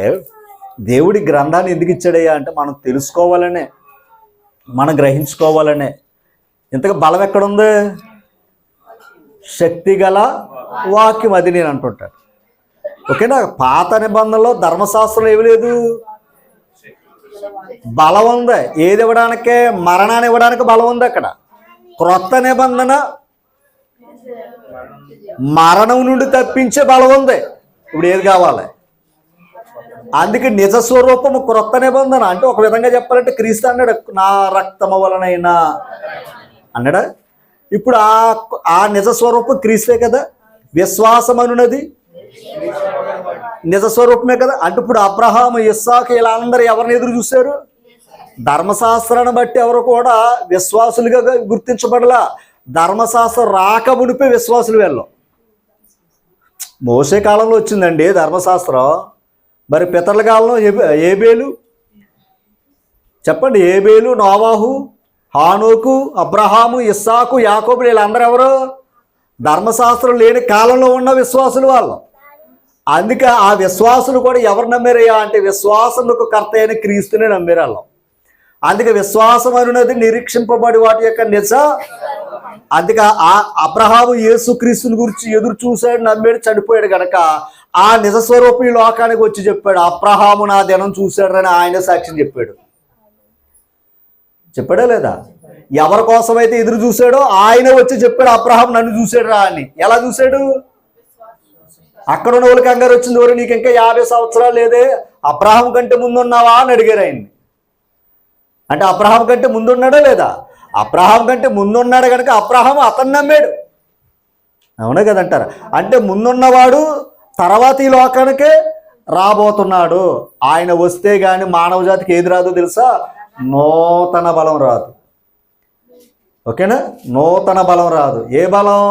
దేవుడి గ్రంథాన్ని ఎందుకు ఇచ్చాడయ్యా అంటే మనం తెలుసుకోవాలనే, మనం గ్రహించుకోవాలనే. ఇంతగా బలం ఎక్కడుంది? శక్తి గల వాక్యం. అది నేను అంటుంటాను. ఓకేనా. పాత నిబంధనలో ధర్మశాస్త్రం ఏమి లేదు, బలం ఉంది. ఏది ఇవ్వడానికే? మరణాన్ని ఇవ్వడానికి బలం ఉంది అక్కడ. క్రొత్త నిబంధన మరణం నుండి తప్పించే బలం ఉంది. ఇప్పుడు ఏది కావాలి? అందుకే నిజస్వరూపము క్రొత్త నిబంధన. అంటే ఒక విధంగా చెప్పాలంటే క్రీస్తు అన్నాడు, నా రక్తము వలనైనా అన్నాడా. ఇప్పుడు ఆ నిజస్వరూపం క్రీస్తే కదా. విశ్వాసం అనున్నది నిజస్వరూపమే కదా. అంటే ఇప్పుడు అబ్రహాము, ఇస్సాకు వీళ్ళందరూ ఎవరిని ఎదురు చూశారు? ధర్మశాస్త్రాన్ని బట్టి ఎవరు కూడా విశ్వాసులుగా గుర్తించబడలా. ధర్మశాస్త్రం రాకమునిపే విశ్వాసులు వెళ్ళం. మోసే కాలంలో వచ్చిందండి ధర్మశాస్త్రం. మరి పితరుల కాలంలో ఏబేలు చెప్పండి. ఏబేలు, నోవాహు, హానోకు, అబ్రహాము, ఇస్సాకు, యాకోబు వీళ్ళందరూ ఎవరు? ధర్మశాస్త్రం లేని కాలంలో ఉన్న విశ్వాసులు వాళ్ళు. అందుకే ఆ విశ్వాసులు కూడా ఎవరు నమ్మారయ్యా అంటే విశ్వాసములకు కర్త అయిన క్రీస్తునే నమ్మారు వాళ్ళు. అందుకే విశ్వాసం అనేది నిరీక్షింపబడి వాటి యొక్క నిజ. అందుకే ఆ అబ్రహాము యేసుక్రీస్తుని గురించి ఎదురు చూశాడు, నమ్మాడు, చనిపోయాడు కనుక ఆ నిజ స్వరూపం ఈ లోకానికి వచ్చి చెప్పాడు, అబ్రహాము నా దినం చూశాడు అని ఆయన సాక్ష్యం చెప్పాడు. చెప్పాడా లేదా? ఎవరి కోసమైతే ఎదురు చూశాడో ఆయన వచ్చి చెప్పాడు, అబ్రహాం నన్ను చూశాడు రా అని. ఎలా చూశాడు? అక్కడ ఉన్న వాళ్ళకి కంగారు వచ్చింది, ఎవరు నీకు ఇంకా 50 సంవత్సరాలు లేదే, అబ్రహాం కంటే ముందున్నావా అని అడిగారు ఆయన్ని. అంటే అబ్రహాం కంటే ముందున్నాడా లేదా? అబ్రహాం కంటే ముందున్నాడు కనుక అబ్రహాం అతన్ని నమ్మాడు. అవునా కదంటారు? అంటే ముందున్నవాడు తర్వాత ఈ లోకానికే రాబోతున్నాడు. ఆయన వస్తే గాని మానవ జాతికి ఏది రాదో తెలుసా? నూతన బలం రాదు. ఓకేనా? నూతన బలం రాదు. ఏ బలం?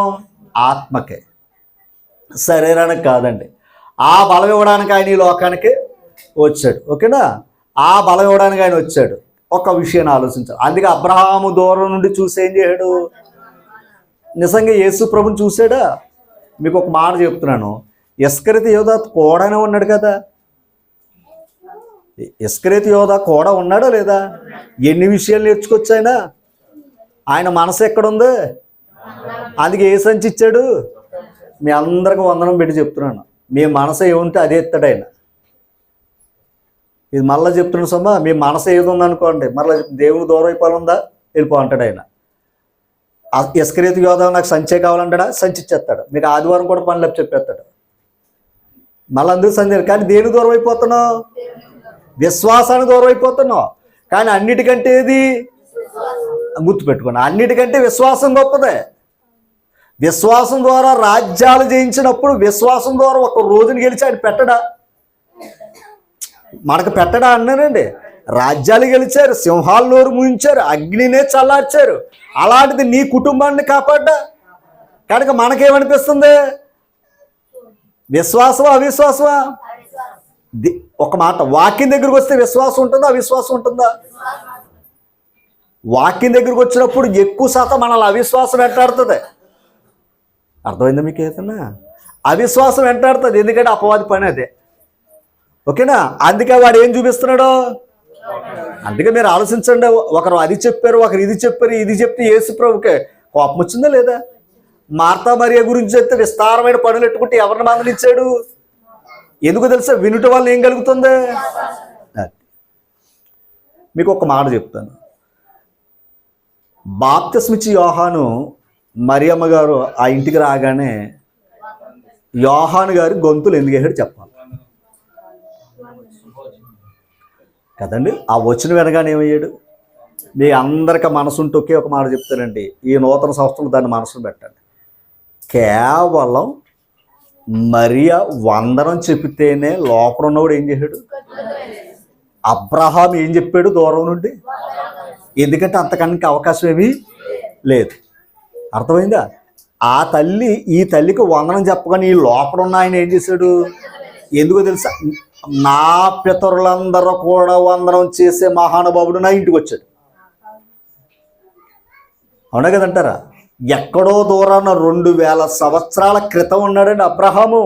ఆత్మకే, శరీరానికి కాదండి. ఆ బలం ఇవ్వడానికి ఆయన ఈ లోకానికి వచ్చాడు. ఓకేనా? ఆ బలం ఇవ్వడానికి ఆయన వచ్చాడు. ఒక విషయాన్ని ఆలోచించాలి. అందుకే అబ్రహాము దూరం నుండి చూసి ఏం చేయడు? నిజంగా యేసు ప్రభుని చూశాడా? మీకు ఒక మాట చెప్తున్నాను, ఇస్కరియోతు యోధ కూడానే ఉన్నాడు కదా. ఇస్కరియోతు యోధ కూడా ఉన్నాడా లేదా? ఎన్ని విషయాలు నేర్చుకోవచ్చు ఆయన. ఆయన మనసు ఎక్కడుంది? అందుకే ఏ సంచి ఇచ్చాడు? మీ అందరికి వందనం పెట్టి చెప్తున్నాను, మీ మనసు ఏముంటే అదే ఇస్తాడు ఆయన. ఇది మళ్ళీ చెప్తున్నాను సమ్మా, మీ మనసు ఏది ఉందనుకోండి, మళ్ళీ దేవుని దూరం అయిపోవాలందా వెళ్ళిపో అంటాడు ఆయన. ఇస్కరియోతు యోధ నాకు సంచే కావాలంటాడా? సంచి ఇచ్చేస్తాడు. మీకు ఆదివారం కూడా పనులు చెప్పేస్తాడు. మళ్ళీ అందరూ సందేహం. కానీ దేని దూరం అయిపోతున్నావు? విశ్వాసానికి దూరం అయిపోతున్నావు. కానీ అన్నిటికంటే ఏది గుర్తుపెట్టుకున్నా, అన్నిటికంటే విశ్వాసం గొప్పదే. విశ్వాసం ద్వారా రాజ్యాలు జయించినప్పుడు విశ్వాసం ద్వారా ఒక రోజుని గెలిచి ఆయన పెట్టడా? మనకు పెట్టడా అన్నానండి. రాజ్యాలు గెలిచారు, సింహాలు నోరు ముయించారు, అగ్నినే చల్లార్చారు. అలాంటిది నీ కుటుంబాన్ని కాపాడ్డా. కనుక మనకేమనిపిస్తుంది? విశ్వాసమా అవిశ్వాసమా? ఒక మాట, వాక్యం దగ్గరకు వస్తే విశ్వాసం ఉంటుందా అవిశ్వాసం ఉంటుందా? వాక్యం దగ్గరకు వచ్చినప్పుడు ఎక్కువ శాతం మనల్ని అవిశ్వాసం వెంటాడుతుంది. అర్థమైందా మీకు? ఏదన్నా అవిశ్వాసం వెంటాడుతుంది, ఎందుకంటే అపవాది పని అదే. ఓకేనా? అందుకే వాడు ఏం చూపిస్తున్నాడు? అందుకే మీరు ఆలోచించండి, ఒకరు అది చెప్పారు, ఒకరు ఇది చెప్పారు, ఇది చెప్తే యేసు ప్రభుకే కోపం వచ్చిందా లేదా? మార్తా మరియా గురించి చెప్తే విస్తారమైన పనులు ఎట్టుకుంటే ఎవరిని మందలించాడు? ఎందుకు తెలుసా? వినుట వల్ల ఏం కలుగుతుంది? మీకు ఒక మాట చెప్తాను. బాప్తిస్మిచ్చి యోహాను మరియమ్మ గారు ఆ ఇంటికి రాగానే యోహాను గారు గొంతులు ఎందుకు వేసాడు చెప్పాలి కదండి. ఆ వచ్చిన వినగానే ఏమయ్యాడు? మీ అందరికీ మనసుంటే ఒకే ఒక మాట చెప్తానండి, ఈ నూతన సంవత్సరం దాన్ని మనసును పెట్టండి. కేవలం మరియా వందనం చెప్తేనే లోపల ఉన్నవాడు ఏం చేశాడు? అబ్రహాం ఏం చెప్పాడు దూరం నుండి? ఎందుకంటే అంతకన్నా అవకాశం ఏమీ లేదు. అర్థమైందా? ఆ తల్లి ఈ తల్లికి వందనం చెప్పగానే ఈ లోపల ఉన్న ఆయన ఏం చేశాడు? ఎందుకో తెలుసా? నా పితరులందరూ కూడా వందనం చేసే మహానుభావుడు నా ఇంటికి వచ్చాడు. అవునా కదంటారా? ఎక్కడో దూరాన 2000 సంవత్సరాల క్రితం ఉన్నాడండి అబ్రహాము.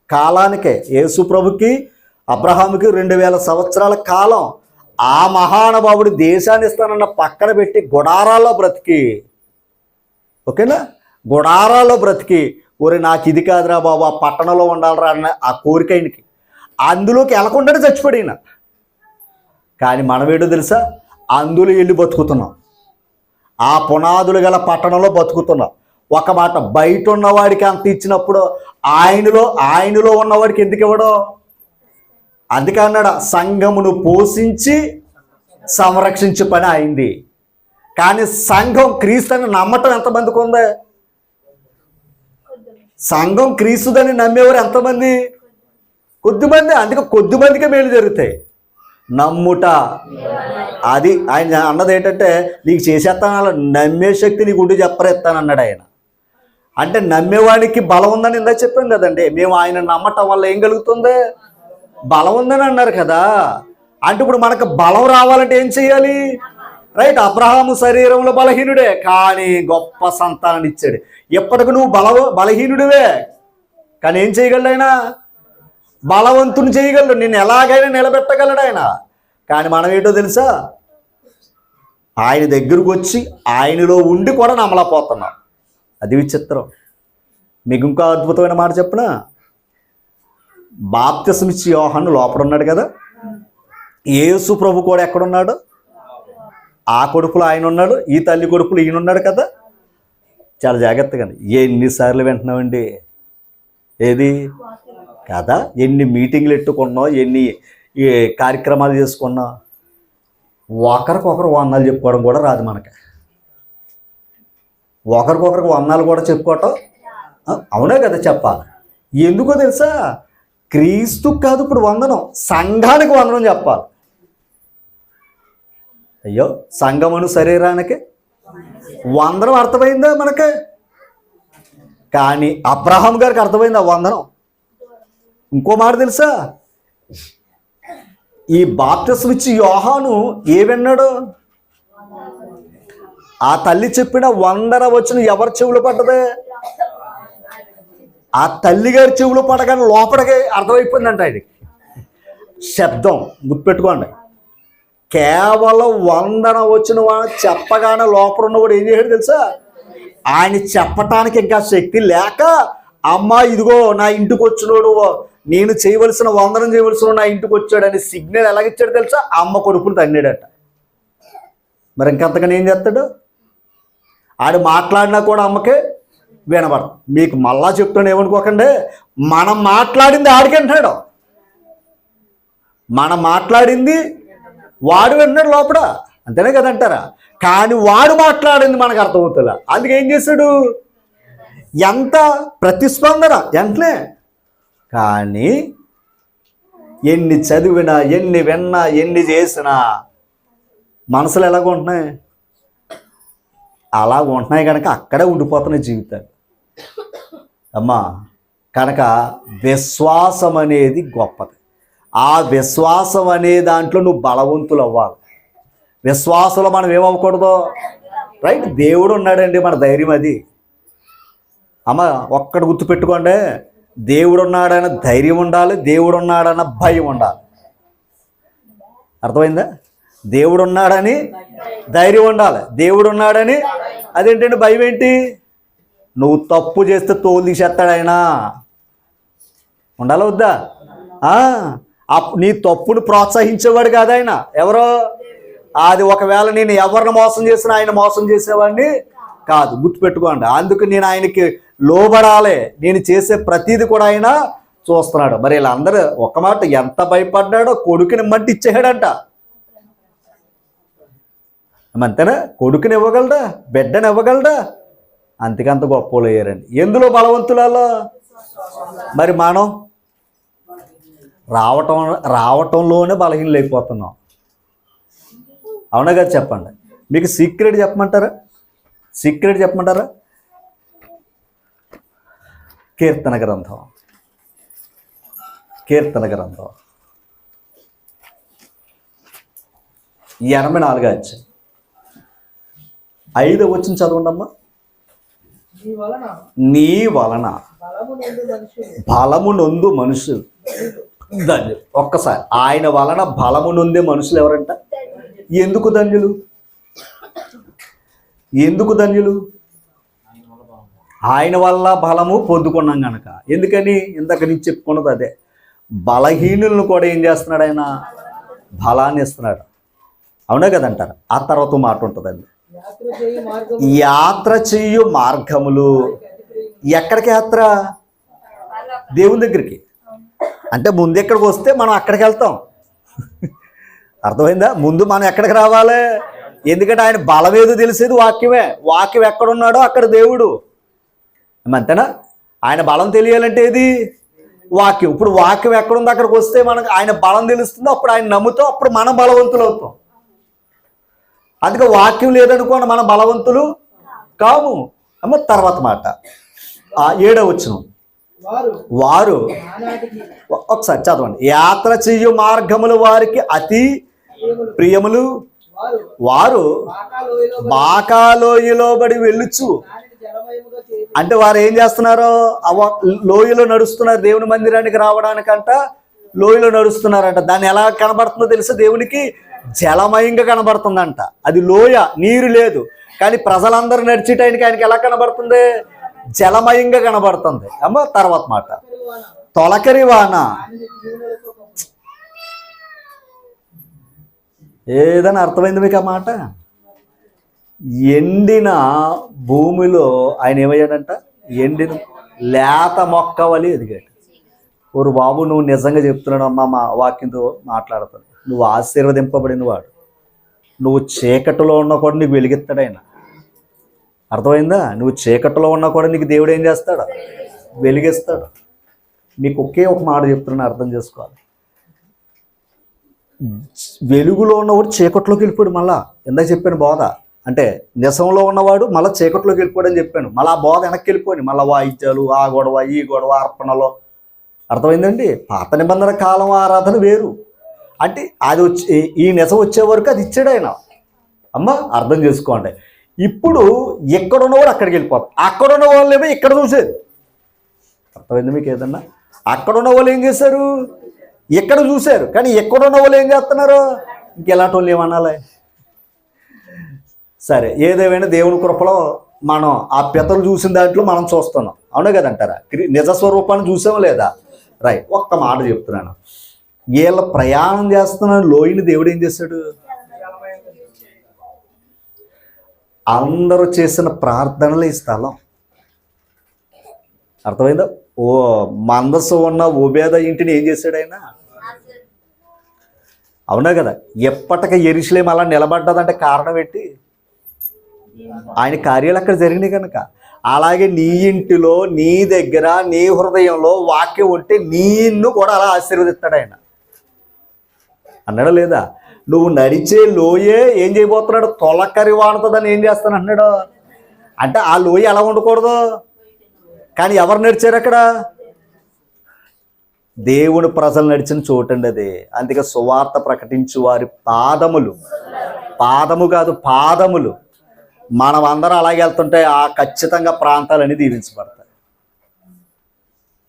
కాలానికే యేసు ప్రభుకి అబ్రహాముకి 2000 సంవత్సరాల కాలం. ఆ మహానుభావుడు దేశాన్ని ఇస్తానన్న పక్కన పెట్టి గుడారాల్లో బ్రతికి, ఓకేనా, గుడారాల్లో బ్రతికి, ఒరే నాకు ఇది కాదురా బాబు ఆ పట్టణంలో ఉండాలరా అన్న ఆ కోరిక ఆయనకి. అందులోకి వెళ్ళకుండానే చచ్చిపోయిన. కానీ మనమేటో తెలుసా? అందులో వెళ్ళి బతుకుతున్నాం. ఆ పునాదులు గల పట్టణంలో బతుకుతున్నాం. ఒక మాట, బయట ఉన్నవాడికి అంత ఇచ్చినప్పుడు ఆయనలో ఉన్నవాడికి ఎందుకు ఇవ్వడం? అందుకే అన్నాడు, సంఘమును పోషించి సంరక్షించే పని అయింది. కానీ సంఘం క్రీస్తుని నమ్మటం ఎంతమందికి ఉంది? సంఘం క్రీస్తుదని నమ్మేవారు ఎంతమంది? కొద్దిమంది. అందుకే కొద్దిమందికే మేలు జరుగుతాయి. నమ్ముట అది ఆయన అన్నది ఏంటంటే, నీకు చేసేస్తాను, నమ్మే శక్తి నీకు ఉండి చెప్పరేస్తాను అన్నాడు ఆయన. అంటే నమ్మేవాడికి బలం ఉందని ఇందా చెప్పాం కదండి. మేము ఆయన నమ్మటం వల్ల ఏం కలుగుతుంది? బలం ఉందని అన్నారు కదా. అంటే ఇప్పుడు మనకు బలం రావాలంటే ఏం చేయాలి? రైట్. అబ్రహాము శరీరంలో బలహీనుడే, కానీ గొప్ప సంతానాన్ని ఇచ్చాడు. ఎప్పటికి నువ్వు బలహీనుడివే, కానీ ఏం చేయగలడు ఆయన? బలవంతుని చేయగలడు, నిన్ను ఎలాగైనా నిలబెట్టగలడు ఆయన. కానీ మనం ఏంటో తెలుసా, ఆయన దగ్గరకు వచ్చి ఆయనలో ఉండి కూడా నమ్మలేకపోతున్నాం. అది విచిత్రం. మీకు ఇంకో అద్భుతమైన మాట చెప్పిన, బాప్తిసం ఇచ్చి యోహాను లోపల ఉన్నాడు కదా, యేసు ప్రభు కూడా ఎక్కడున్నాడు? ఆ కొడుకులు ఆయన ఉన్నాడు, ఈ తల్లి కొడుకులు ఈయన ఉన్నాడు కదా. చాలా జాగ్రత్తగా ఎన్నిసార్లు వింటున్నామండి ఏది కదా, ఎన్ని మీటింగ్లు ఎట్టుకున్నాం, ఎన్ని కార్యక్రమాలు చేసుకున్నాం. ఒకరికొకరు వందలు చెప్పుకోవడం కూడా రాదు మనకి. ఒకరికొకరికి వందలు కూడా చెప్పుకోవటం అవునే కదా చెప్పాలి. ఎందుకో తెలుసా, క్రీస్తు కాదు ఇప్పుడు వందనం, సంఘానికి వందనం చెప్పాలి. అయ్యో, సంఘమును శరీరానికి వందనం అర్థమైందా మనకి? కానీ అబ్రహాం గారికి అర్థమైంది ఆ వందనం. ఇంకో మాట తెలుసా, ఈ బాప్తిసం ఇచ్చి యోహాను ఏమన్నాడు? ఆ తల్లి చెప్పిన 100 వచనం ఎవరి చెవులు పడ్డదే? ఆ తల్లి గారి చెవులు పడగానే లోపలికి అర్థమైపోయిందంట ఆయనకి. శబ్దం గుర్తుపెట్టుకోండి, కేవలం 100 వచనం చెప్పగానే లోపల ఉన్నవాడు ఏం చేశాడు తెలుసా? ఆయన చెప్పటానికి ఇంకా శక్తి లేక, అమ్మ ఇదిగో నా ఇంటికి వచ్చినోడు, నేను చేయవలసిన వందనం చేయవలసిన నా ఇంటికి వచ్చాడని సిగ్నల్ ఎలాగిచ్చాడు తెలుసా? అమ్మ కొడుకుని తన్నాడట. మరి ఇంకంతకని ఏం చేస్తాడు? ఆడు మాట్లాడినా కూడా అమ్మకే వినబడదు. మీకు మళ్ళా చెప్తాను ఏమనుకోకండి, మనం మాట్లాడింది ఆడికి అంటాడు, మనం మాట్లాడింది వాడు విన్నాడు లోపల, అంతేనే కదంటారా? కానీ వాడు మాట్లాడింది మనకు అర్థమవుతుందా? అందుకే ఏం చేశాడు? ఎంత ప్రతిస్పందన వెంటనే. కానీ ఎన్ని చదివినా, ఎన్ని విన్నా, ఎన్ని చేసినా మనసులు ఎలాగ ఉంటున్నాయి? అలా ఉంటున్నాయి కనుక అక్కడే ఉండిపోతున్నాయి జీవితాలు అమ్మా. కనుక విశ్వాసం అనేది గొప్పది. ఆ విశ్వాసం అనే దాంట్లో నువ్వు బలవంతులు అవ్వాలి. విశ్వాసంలో మనం ఏమవ్వకూడదు, రైట్? దేవుడు ఉన్నాడండి మన ధైర్యం అది. అమ్మ ఒక్కటి గుర్తుపెట్టుకోండి, దేవుడు ఉన్నాడన్న ధైర్యం ఉండాలి, దేవుడు ఉన్నాడన్న భయం ఉండాలి. అర్థమైందా? దేవుడు ఉన్నాడని ధైర్యం ఉండాలి, దేవుడు ఉన్నాడని అదేంటండి భయం ఏంటి? నువ్వు తప్పు చేస్తే తోలు తీసేస్తాడు ఆయన, ఉండాలి వద్దా? నీ తప్పును ప్రోత్సహించేవాడు కాదు ఆయన. ఎవరో అది ఒకవేళ నేను ఎవరిని మోసం చేసినా ఆయన మోసం చేసేవాడిని కాదు, గుర్తుపెట్టుకోండి. అందుకు నేను ఆయనకి లోబడాలి, నేను చేసే ప్రతీది కూడా ఆయన చూస్తున్నాడు. మరి వీళ్ళందరూ ఒక మాట ఎంత భయపడ్డాడో, కొడుకుని మట్టి ఇచ్చేసాడంట. అంతేనా? కొడుకుని ఇవ్వగలడా, బిడ్డని ఇవ్వగలడా? అంతకంత గొప్పలు అయ్యారండి. ఎందులో బలవంతులలో? మరి మనం రావటంలోనే బలహీనలు అయిపోతున్నాం. అవునా కదా? చెప్పండి. మీకు సీక్రెట్ చెప్పమంటారా? సీక్రెట్ చెప్పమంటారా? కీర్తన గ్రంథం 84 అధ్యాయం 5వ వచనం చదవండమ్మా. నీ వలన బలము నొందు మనుషులు ధన్యులు. ఒక్కసారి, ఆయన వలన బలము నొందే మనుషులు ఎవరంట? ఎందుకు ధన్యులు? ఎందుకు ధన్యులు? ఆయన వల్ల బలము పొందుకున్నాం కనుక. ఎందుకని? ఇందాక నుంచి చెప్పుకున్నది అదే. బలహీనులను కూడా ఏం చేస్తున్నాడు ఆయన? బలాన్ని ఇస్తున్నాడు. అవునా కదంటారు? ఆ తర్వాత మాట ఉంటుందండి, యాత్ర చెయ్యు మార్గములు. ఎక్కడికి యాత్ర? దేవుని దగ్గరికి. అంటే ముందు ఎక్కడికి వస్తే మనం అక్కడికి వెళ్తాం. అర్థమైందా? ముందు మనం ఎక్కడికి రావాలి? ఎందుకంటే ఆయన బలం ఏదో తెలిసేది వాక్యమే. వాక్యం ఎక్కడున్నాడో అక్కడ దేవుడు, అంతేనా? ఆయన బలం తెలియాలంటే ఏది? వాక్యం. ఇప్పుడు వాక్యం ఎక్కడుందో అక్కడికి వస్తే మనకు ఆయన బలం తెలుస్తుందో అప్పుడు ఆయన నమ్ముతాం, అప్పుడు మనం బలవంతులు అవుతాం. అందుకే వాక్యం లేదనుకోండి మనం బలవంతులు కాము. అమ్మ తర్వాత మాట 7వ వచనం, వారు ఒకసారి చదవండి. యాత్ర చెయ్యు మార్గములు వారికి అతి ప్రియములు, వారు బాకాలోయలో బడి వెళ్ళుచు. అంటే వారు ఏం చేస్తున్నారు? లోయలో నడుస్తున్నారు. దేవుని మందిరానికి రావడానికంట లోయలో నడుస్తున్నారంట. దాన్ని ఎలా కనబడుతుందో తెలుసా? దేవునికి జలమయంగా కనబడుతుందంట. అది లోయ, నీరు లేదు. కానీ ప్రజలందరూ నడిచేటానికి ఆయనకి ఎలా కనబడుతుంది? జలమయంగా కనబడుతుంది. అమ్మ తర్వాత మాట, తొలకరి వాన. ఏదైనా అర్థమైంది మీకు ఆ మాట? ఎండిన భూమిలో ఆయన ఏమయ్యాడంట? ఎండిన లేత మొక్క వలి ఎదిగాడు. ఓరు బాబు, నువ్వు నిజంగా చెప్తున్నాడు అమ్మా, మా వాక్యంతో మాట్లాడతాను. నువ్వు ఆశీర్వదింపబడిన వాడు. నువ్వు చీకటిలో ఉన్నా కూడా నీకు వెలిగిస్తాడు ఆయన. అర్థమైందా? నువ్వు చీకటిలో ఉన్నా కూడా నీకు దేవుడు ఏం చేస్తాడు? వెలిగిస్తాడు. మీకు ఒకే ఒక మాట చెప్తున్నాను, అర్థం చేసుకోవాలి. వెలుగులో ఉన్నవాడు చీకట్లోకి వెళ్ళిపోయాడు. మళ్ళా ఇందాక చెప్పాను బోధ అంటే నిజంలో ఉన్నవాడు మళ్ళీ చీకట్లోకి వెళ్ళిపోయాడు అని చెప్పాను. మళ్ళీ ఆ బోధ వెనక్కి వెళ్ళిపోయింది. మళ్ళీ వాయిద్యాలు, ఆ గొడవ ఈ గొడవ, అర్పణలో. అర్థమైందండి? పాత నిబంధన కాలం ఆరాధన వేరు. అంటే అది వచ్చి ఈ నిజం వచ్చే వరకు అది ఇచ్చాడు ఆయన. అమ్మ అర్థం చేసుకోండి. ఇప్పుడు ఎక్కడున్నవాడు అక్కడికి వెళ్ళిపోతాడు. అక్కడున్న వాళ్ళేమో ఇక్కడ చూశారు. అర్థమైంది మీకు ఏదన్నా? అక్కడున్న వాళ్ళు ఏం చేశారు? ఎక్కడ చూశారు. కానీ ఎక్కడున్న వాళ్ళు ఏం చేస్తున్నారు? ఇంకెలాంటి వాళ్ళు ఏమనాలి? సరే, ఏదేమైనా దేవుని కృపలో మనం ఆ పెద్దలు చూసిన దాంట్లో మనం చూస్తున్నాం. అవునే కదంటారా? నిజస్వరూపాన్ని చూసామో లేదా? రైట్. ఒక్క మాట చెప్తున్నాను. వీళ్ళ ప్రయాణం చేస్తున్న లోయని దేవుడు ఏం చేశాడు? అందరూ చేసిన ప్రార్థనలు ఈ స్థలం. అర్థమైందా? ఓ మందస్సు ఉన్న ఓబేద ఇంటిని ఏం చేశాడు ఆయన? అవునా కదా? ఎప్పటికీ యెరూషలేము అలా నిలబడ్డదంటే కారణం ఏంటి? ఆయన కార్యాలు అక్కడ జరిగినాయి కనుక. అలాగే నీ ఇంటిలో, నీ దగ్గర, నీ హృదయంలో వాక్యం ఉంటే నిన్ను కూడా అలా ఆశీర్వదిస్తాడు ఆయన. అన్నాడా లేదా? నువ్వు నడిచే లోయే ఏం చేయబోతున్నాడు? తొలకరి వాడుతుందని ఏం చేస్తాను అన్నాడు. అంటే ఆ లోయ ఎలా ఉండకూడదు. కానీ ఎవరు నడిచారు అక్కడ? దేవుని ప్రజలు నడిచిన చోటండి అది. అందుకే సువార్త ప్రకటించు వారి పాదములు, పాదము కాదు పాదములు, మనం అందరం అలాగే వెళ్తుంటే ఆ ఖచ్చితంగా ప్రాంతాలన్నీ దీవించబడతాయి.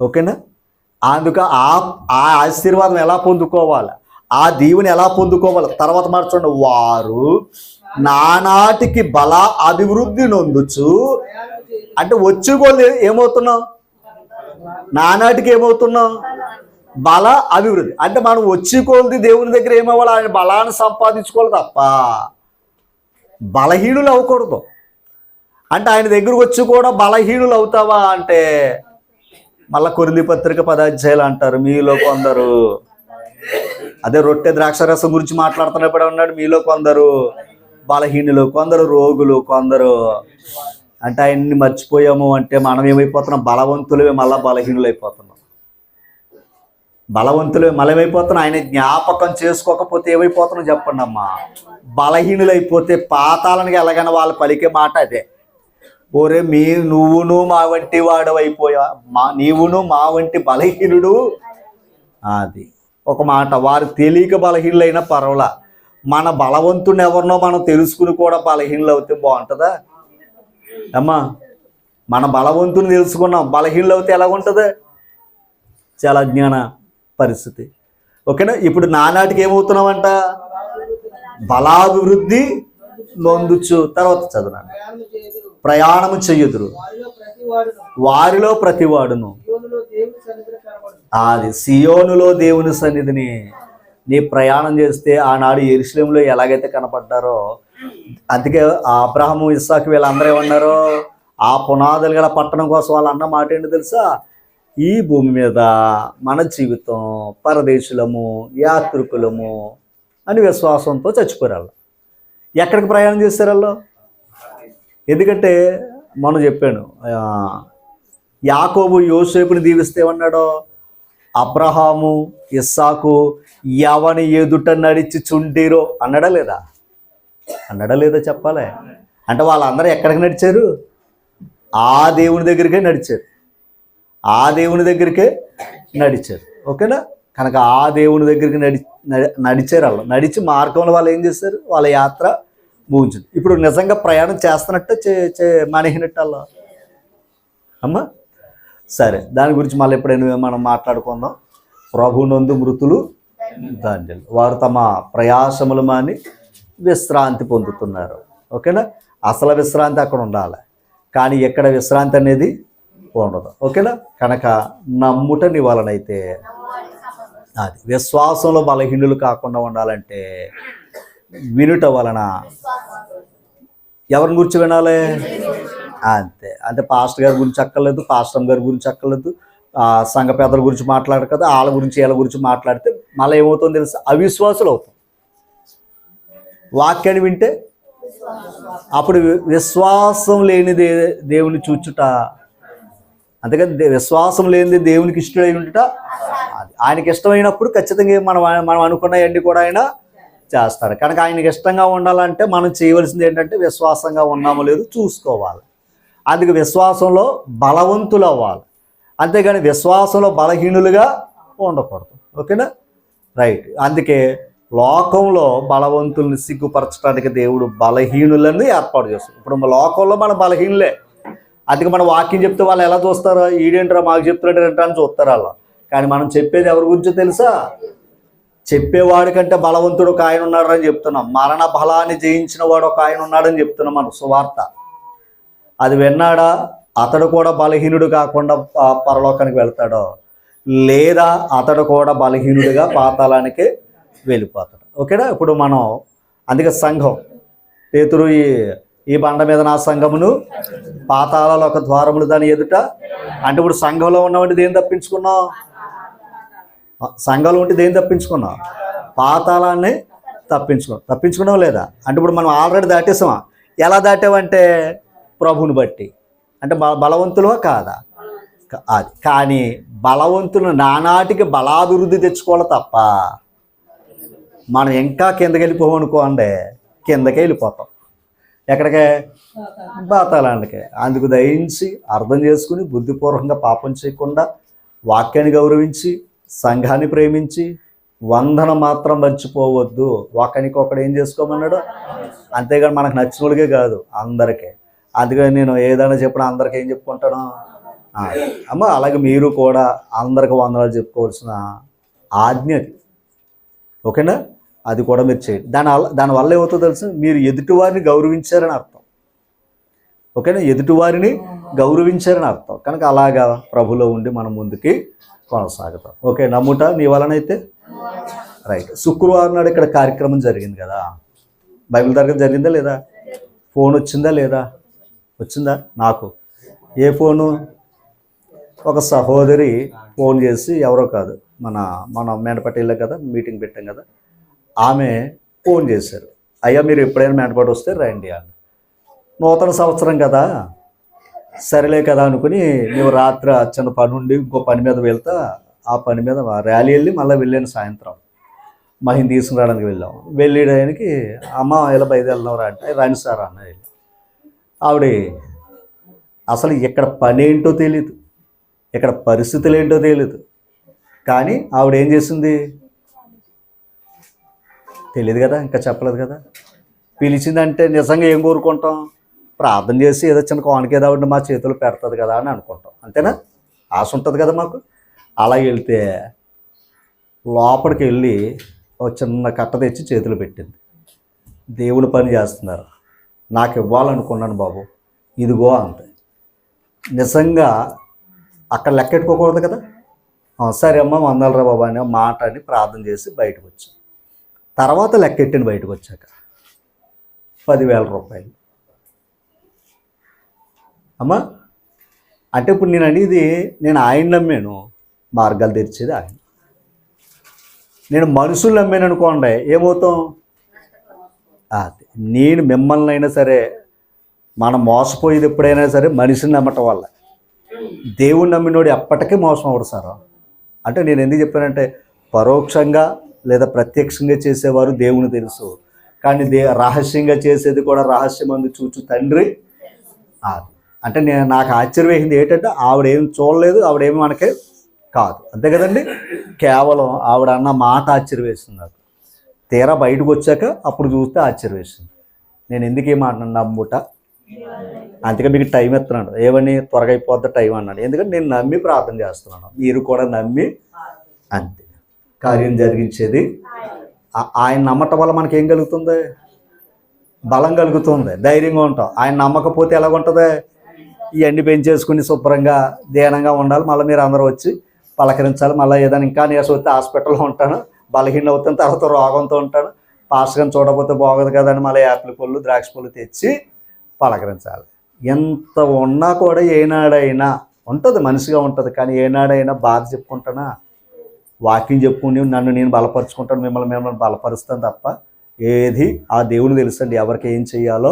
ఓకేనా? అందుక ఆ ఆశీర్వాదం ఎలా పొందుకోవాలి, ఆ దీవుని ఎలా పొందుకోవాలి తర్వాత మార్చండి. వారు నానాటికి బల అభివృద్ధి నొందుచు. అంటే వచ్చి కొద్ది ఏమవుతున్నాం? నానాటికి ఏమవుతున్నాం? బల అభివృద్ధి. అంటే మనం వచ్చి కొద్ది దేవుని దగ్గర ఏమవ్వాలి? ఆయన బలాన్ని సంపాదించుకోవాలి తప్ప బలహీనులు అవ్వకూడదు. అంటే ఆయన దగ్గరకు వచ్చి కూడా బలహీనులు అవుతావా అంటే మళ్ళా కొరింథీ పత్రిక 10 అధ్యాయాలు అంటారు. మీలో కొందరు, అదే రొట్టె ద్రాక్షరసం గురించి మాట్లాడుతున్నప్పుడు ఉన్నాడు, మీలో కొందరు బలహీనులు, కొందరు రోగులు, కొందరు. అంటే ఆయన్ని మర్చిపోయాము అంటే మనం ఏమైపోతున్నాం? బలవంతులే మళ్ళా బలహీనులు అయిపోతున్నాం. బలవంతులే మలమైపోతున్నాం. ఆయన జ్ఞాపకం చేసుకోకపోతే ఏమైపోతున్నాం చెప్పండి అమ్మా? బలహీనులు అయిపోతే పాతాళానికి ఎలాగైనా వాళ్ళు పలికే మాట అదే. ఓరే నువ్వును మా వంటి వాడు అయిపోయా, నీవును మా వంటి బలహీనుడు. అది ఒక మాట. వారు తెలియక బలహీనులైనా పర్వాలా, మన బలవంతుని ఎవరినో మనం తెలుసుకుని కూడా బలహీనులు అవుతే బాగుంటుందా అమ్మా? మన బలవంతుని తెలుసుకున్నాం, బలహీనులు అవుతే ఎలా ఉంటుంది? చాలా అజ్ఞాన పరిస్థితి. ఓకేనా? ఇప్పుడు నానాటికి ఏమవుతున్నామంట? బలాభివృద్ధి నొందుచు. తర్వాత చదవనండి. ప్రయాణము చెయ్యుదురు వారిలో ప్రతివాడును. అది సియోనులో దేవుని సన్నిధిని నీ ప్రయాణం చేస్తే ఆనాడు యెరూషలేములో ఎలాగైతే కనపడ్డారో, అందుకే అబ్రహాము ఇస్సాకు వీళ్ళందరూ ఏమన్నారు? ఆ పునాదులు గల పట్టణం కోసం వాళ్ళు అన్న మాట ఏంటి తెలుసా? ఈ భూమి మీద మన జీవితం పరదేశులము, యాత్రికులము అని విశ్వాసంతో చచ్చిపోయారు. ఎక్కడికి ప్రయాణం చేశారు వాళ్ళు? ఎందుకంటే మనం చెప్పాను, యాకోబు యోసేపుని దీవిస్తే ఏమన్నాడో, అబ్రహాము ఇస్సాకు ఎవని ఎదుట నడిచి చుండిరో అన్నాడా లేదా? అన్నాడా లేదా చెప్పాలి. అంటే వాళ్ళందరూ ఎక్కడికి నడిచారు? ఆ దేవుని దగ్గరికే నడిచారు. ఆ దేవుని దగ్గరికే నడిచారు. ఓకేనా? కనుక ఆ దేవుని దగ్గరికి నడిచారు. వాళ్ళు నడిచి మార్గంలో వాళ్ళు ఏం చేశారు, వాళ్ళ యాత్ర ముగించింది. ఇప్పుడు నిజంగా ప్రయాణం చేస్తున్నట్టు మానేసినట్టు వాళ్ళు అమ్మా. సరే, దాని గురించి మళ్ళీ ఎప్పుడైనా మనం మాట్లాడుకుందాం. ప్రభునందు మృతులు ధన్యులు, వారు తమ ప్రయాసములు మాని విశ్రాంతి పొందుతున్నారు. ఓకేనా? అసలు విశ్రాంతి అక్కడ ఉండాలి, కానీ ఎక్కడ విశ్రాంతి అనేది ఉండదు. ఓకేనా? కనుక నమ్ముట నీ వలనైతే, అది విశ్వాసంలో బలహీనులు కాకుండా ఉండాలంటే వినుట వలన. ఎవరిని గురించి వినాలి? అంతే. అంటే పాస్టర్ గారి గురించి అక్కర్లేదు, పాస్టర్ గారి గురించి అక్కర్లేదు, సంఘ పెద్దల గురించి మాట్లాడరు కదా, వాళ్ళ గురించి వీళ్ళ గురించి మాట్లాడితే మళ్ళీ ఏమవుతుందో తెలుసు, అవిశ్వాసులు అవుతాం. వాక్యాన్ని వింటే అప్పుడు విశ్వాసం లేనిది దేవుని చూచుట, అంతేకాదు విశ్వాసం లేనిది దేవునికి ఇష్టమై ఉంటుట. అది ఆయనకి ఇష్టమైనప్పుడు ఖచ్చితంగా మనం అనుకున్నవన్నీ కూడా ఆయన చేస్తాడు. కనుక ఆయనకి ఇష్టంగా ఉండాలంటే మనం చేయవలసింది ఏంటంటే విశ్వాసంగా ఉన్నామో లేదో చూసుకోవాలి. అందుకే విశ్వాసంలో బలవంతులు అవ్వాలి, అంతేగాని విశ్వాసంలో బలహీనులుగా ఉండకూడదు. ఓకేనా? రైట్. అందుకే లోకంలో బలవంతుల్ని సిగ్గుపరచడానికి దేవుడు బలహీనులను ఏర్పాటు చేస్తాడు. ఇప్పుడు లోకంలో మన బలహీనులే, అందుకే మనం వాక్యం చెప్తే వాళ్ళు ఎలా చూస్తారో, ఈడేంట్రా మాకు చెప్తున్నాడు అని చూస్తారు వాళ్ళు. కానీ మనం చెప్పేది ఎవరి గురించో తెలుసా? చెప్పేవాడి కంటే బలవంతుడు ఒక ఆయన ఉన్నాడని చెప్తున్నాం. మరణ బలాన్ని జయించిన వాడు ఒక ఆయన ఉన్నాడని చెప్తున్నాం మనం సువార్త. అది విన్నాడా అతడు కూడా బలహీనుడు కాకుండా పరలోకానికి వెళ్తాడో, లేదా అతడు కూడా బలహీనుడిగా పాతాళానికి వెళ్ళిపోతాడు. ఓకేనా? ఇప్పుడు మనం అందుకే సంఘం పేతురు ఈ బండ మీద నా సంఘమును పాతాళాలు ఒక ద్వారములు దాని ఎదుట అంటే, ఇప్పుడు సంఘంలో ఉన్నవంటి దేని తప్పించుకున్నావు? సంఘంలో ఉంటే దేని తప్పించుకున్నావు? పాతాళాన్ని తప్పించుకున్నావు లేదా? అంటే ఇప్పుడు మనం ఆల్రెడీ దాటేసామా? ఎలా దాటావంటే ప్రభుని బట్టి. అంటే బలవంతులువా కాదా? అది. కానీ బలవంతులు నానాటికి బలాభివృద్ధి తెచ్చుకోవాలి తప్ప మనం ఇంకా కిందకి వెళ్ళిపోవనుకోండి, కిందకే వెళ్ళిపోతాం. ఎక్కడికే? పాతాళానికే. అందుకు దయించి అర్థం చేసుకుని బుద్ధిపూర్వకంగా పాపం చేయకుండా వాక్యాన్ని గౌరవించి సంఘాన్ని ప్రేమించి వందనం మాత్రం మర్చిపోవద్దు. ఒకరికొకడు ఏం చేసుకోమన్నాడు? అంతేగాని మనకు నచ్చిన వాళ్ళకే కాదు, అందరికీ. అందుకని నేను ఏదైనా చెప్పినా అందరికీ ఏం చెప్పుకుంటాను అమ్మ. అలాగే మీరు కూడా అందరికి వందనాలు చెప్పుకోవాల్సిన ఆజ్ఞ అది. ఓకేనా? అది కూడా మీరు చేయండి. దానివల్ల ఏమవుతుందో తెలుసు, మీరు ఎదుటివారిని గౌరవించారని అర్థం. ఓకేనా? ఎదుటివారిని గౌరవించారని అర్థం. కనుక అలాగా ప్రభులో ఉండి మనం ముందుకి కొనసాగుతాం. ఓకే, నమ్ముట నీ వలనైతే. రైట్. శుక్రవారం నాడు ఇక్కడ కార్యక్రమం జరిగింది కదా, బైబిల్ తరగతి జరిగిందా లేదా? ఫోన్ వచ్చిందా లేదా? వచ్చిందా? నాకు ఏ ఫోను? ఒక సహోదరి ఫోన్ చేసి, ఎవరో కాదు, మన మేనపట్టిలో కదా మీటింగ్ పెట్టాం కదా, ఆమె ఫోన్ చేశారు. అయ్యా మీరు ఎప్పుడైనా మేనపాటు వస్తే రండి అని. నూతన సంవత్సరం కదా, సరేలే కదా అనుకుని మేము రాత్రి చిన్న పని ఉండి ఇంకో పని మీద వెళ్తా, ఆ పని మీద ర్యాలీ వెళ్ళి మళ్ళీ వెళ్ళాను. సాయంత్రం మహిని తీసుకురావడానికి వెళ్ళాం. వెళ్ళేయడానికి అమ్మ ఇలా బయలుదేరినవరా అంటే రండి సార్ అన్న. ఆవిడ అసలు ఇక్కడ పని ఏంటో తెలియదు, ఇక్కడ పరిస్థితులు ఏంటో తెలియదు, కానీ ఆవిడ ఏం చేసింది తెలియదు కదా, ఇంకా చెప్పలేదు కదా. పిలిచిందంటే నిజంగా ఏం కోరుకుంటాం? ప్రార్థన చేసి ఏదో చిన్న కానుకేదో ఆవిడ మా చేతులు పెడుతుంది కదా అని అనుకుంటాం. అంతేనా? ఆశ ఉంటుంది కదా మాకు. అలా వెళ్తే లోపలికి వెళ్ళి ఒక చిన్న కట్ట తెచ్చి చేతులు పెట్టింది. దేవుని పని చేస్తున్నారు, నాకు ఇవ్వాలనుకున్నాను బాబు, ఇదిగో అంతే. నిజంగా అక్కడ లెక్కెట్టుకోకూడదు కదా. సరే అమ్మ వందలరా బాబు అని మాట అని ప్రార్థన చేసి బయటకు వచ్చాను. తర్వాత లెక్కెట్టిన బయటకు వచ్చాక 10,000 రూపాయలు. అమ్మా అంటే ఇప్పుడు నేను అనేది, నేను ఆయన నమ్మాను, మార్గాలు తెరిచేది ఆయన. నేను మనుషులు నమ్మాను అనుకోండి, ఏమవుతాం? అది నేను మిమ్మల్ని అయినా సరే, మనం మోసపోయేది ఎప్పుడైనా సరే మనిషిని నమ్మటం వల్ల. దేవుని నమ్మినోడు ఎప్పటికీ మోసం అవడు సార్. అంటే నేను ఎందుకు చెప్పానంటే, పరోక్షంగా లేదా ప్రత్యక్షంగా చేసేవారు దేవుని తెలుసు, కానీ రహస్యంగా చేసేది కూడా రహస్యమందు చూచు తండ్రి. అది అంటే నాకు ఆశ్చర్యం వేసింది ఏంటంటే, ఆవిడేమి చూడలేదు, ఆవిడేమి మనకి కాదు. అంతే కదండి. కేవలం ఆవిడ అన్న మాట ఆశ్చర్య వేసింది నాకు. తీరా బయటకు వచ్చాక అప్పుడు చూస్తే ఆశ్చర్య వేసింది. నేను ఎందుకు ఈ మాట నమ్ముట, అందుకే మీకు టైం ఇస్తున్నాడు. ఏమని త్వరగా అయిపోద్ది టైం అన్నాడు. ఎందుకంటే నేను నమ్మి ప్రార్థన చేస్తున్నాను, మీరు కూడా నమ్మి. అంతే కార్యం జరిగించేది ఆయన. నమ్మటం వల్ల మనకి ఏం కలుగుతుంది? బలం కలుగుతుంది, ధైర్యంగా ఉంటాం. ఆయన నమ్మకపోతే ఎలాగుంటుంది? ఇవన్నీ పెంచేసుకుని శుభ్రంగా ధ్యానంగా ఉండాలి. మళ్ళీ మీరు అందరూ వచ్చి పలకరించాలి. మళ్ళీ ఏదైనా ఇంకా నీరసం వస్తే హాస్పిటల్లో ఉంటాను, బలహీన అవుతాను, తర్వాత రోగంతో ఉంటాను. పాస్టర్ని చూడకపోతే బాగోదు కదండి, మళ్ళీ యాపిల్ పళ్ళు ద్రాక్ష పళ్ళు తెచ్చి పలకరించాలి. ఎంత ఉన్నా కూడా ఏనాడైనా ఉంటుంది, మనిషిగా ఉంటుంది. కానీ ఏనాడైనా బాధ చెప్పుకుంటానా? వాక్యం చెప్పుకుని నన్ను నేను బలపరుచుకుంటాను, మిమ్మల్ని బలపరుస్తాను తప్ప ఏది ఆ దేవుని తెలుసండి ఎవరికి ఏం చెయ్యాలో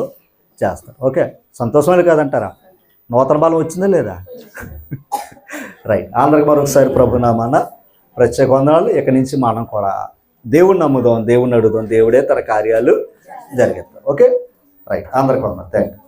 చేస్తాను. ఓకే, సంతోషమే కాదంటారా? నూతన బలం వచ్చిందా లేదా? రైట్. అందరికి మరొకసారి ప్రభునామాన ప్రత్యేక వందనాలు. ఇక్కడి నుంచి మనం కూడా దేవుణ్ణి నమ్ముదాం, దేవుణ్ణి అడుగుదాం, దేవుడే తన కార్యాలు జరిగిస్తాం. Okay, right. అందరికి వందనాలు. Thank you.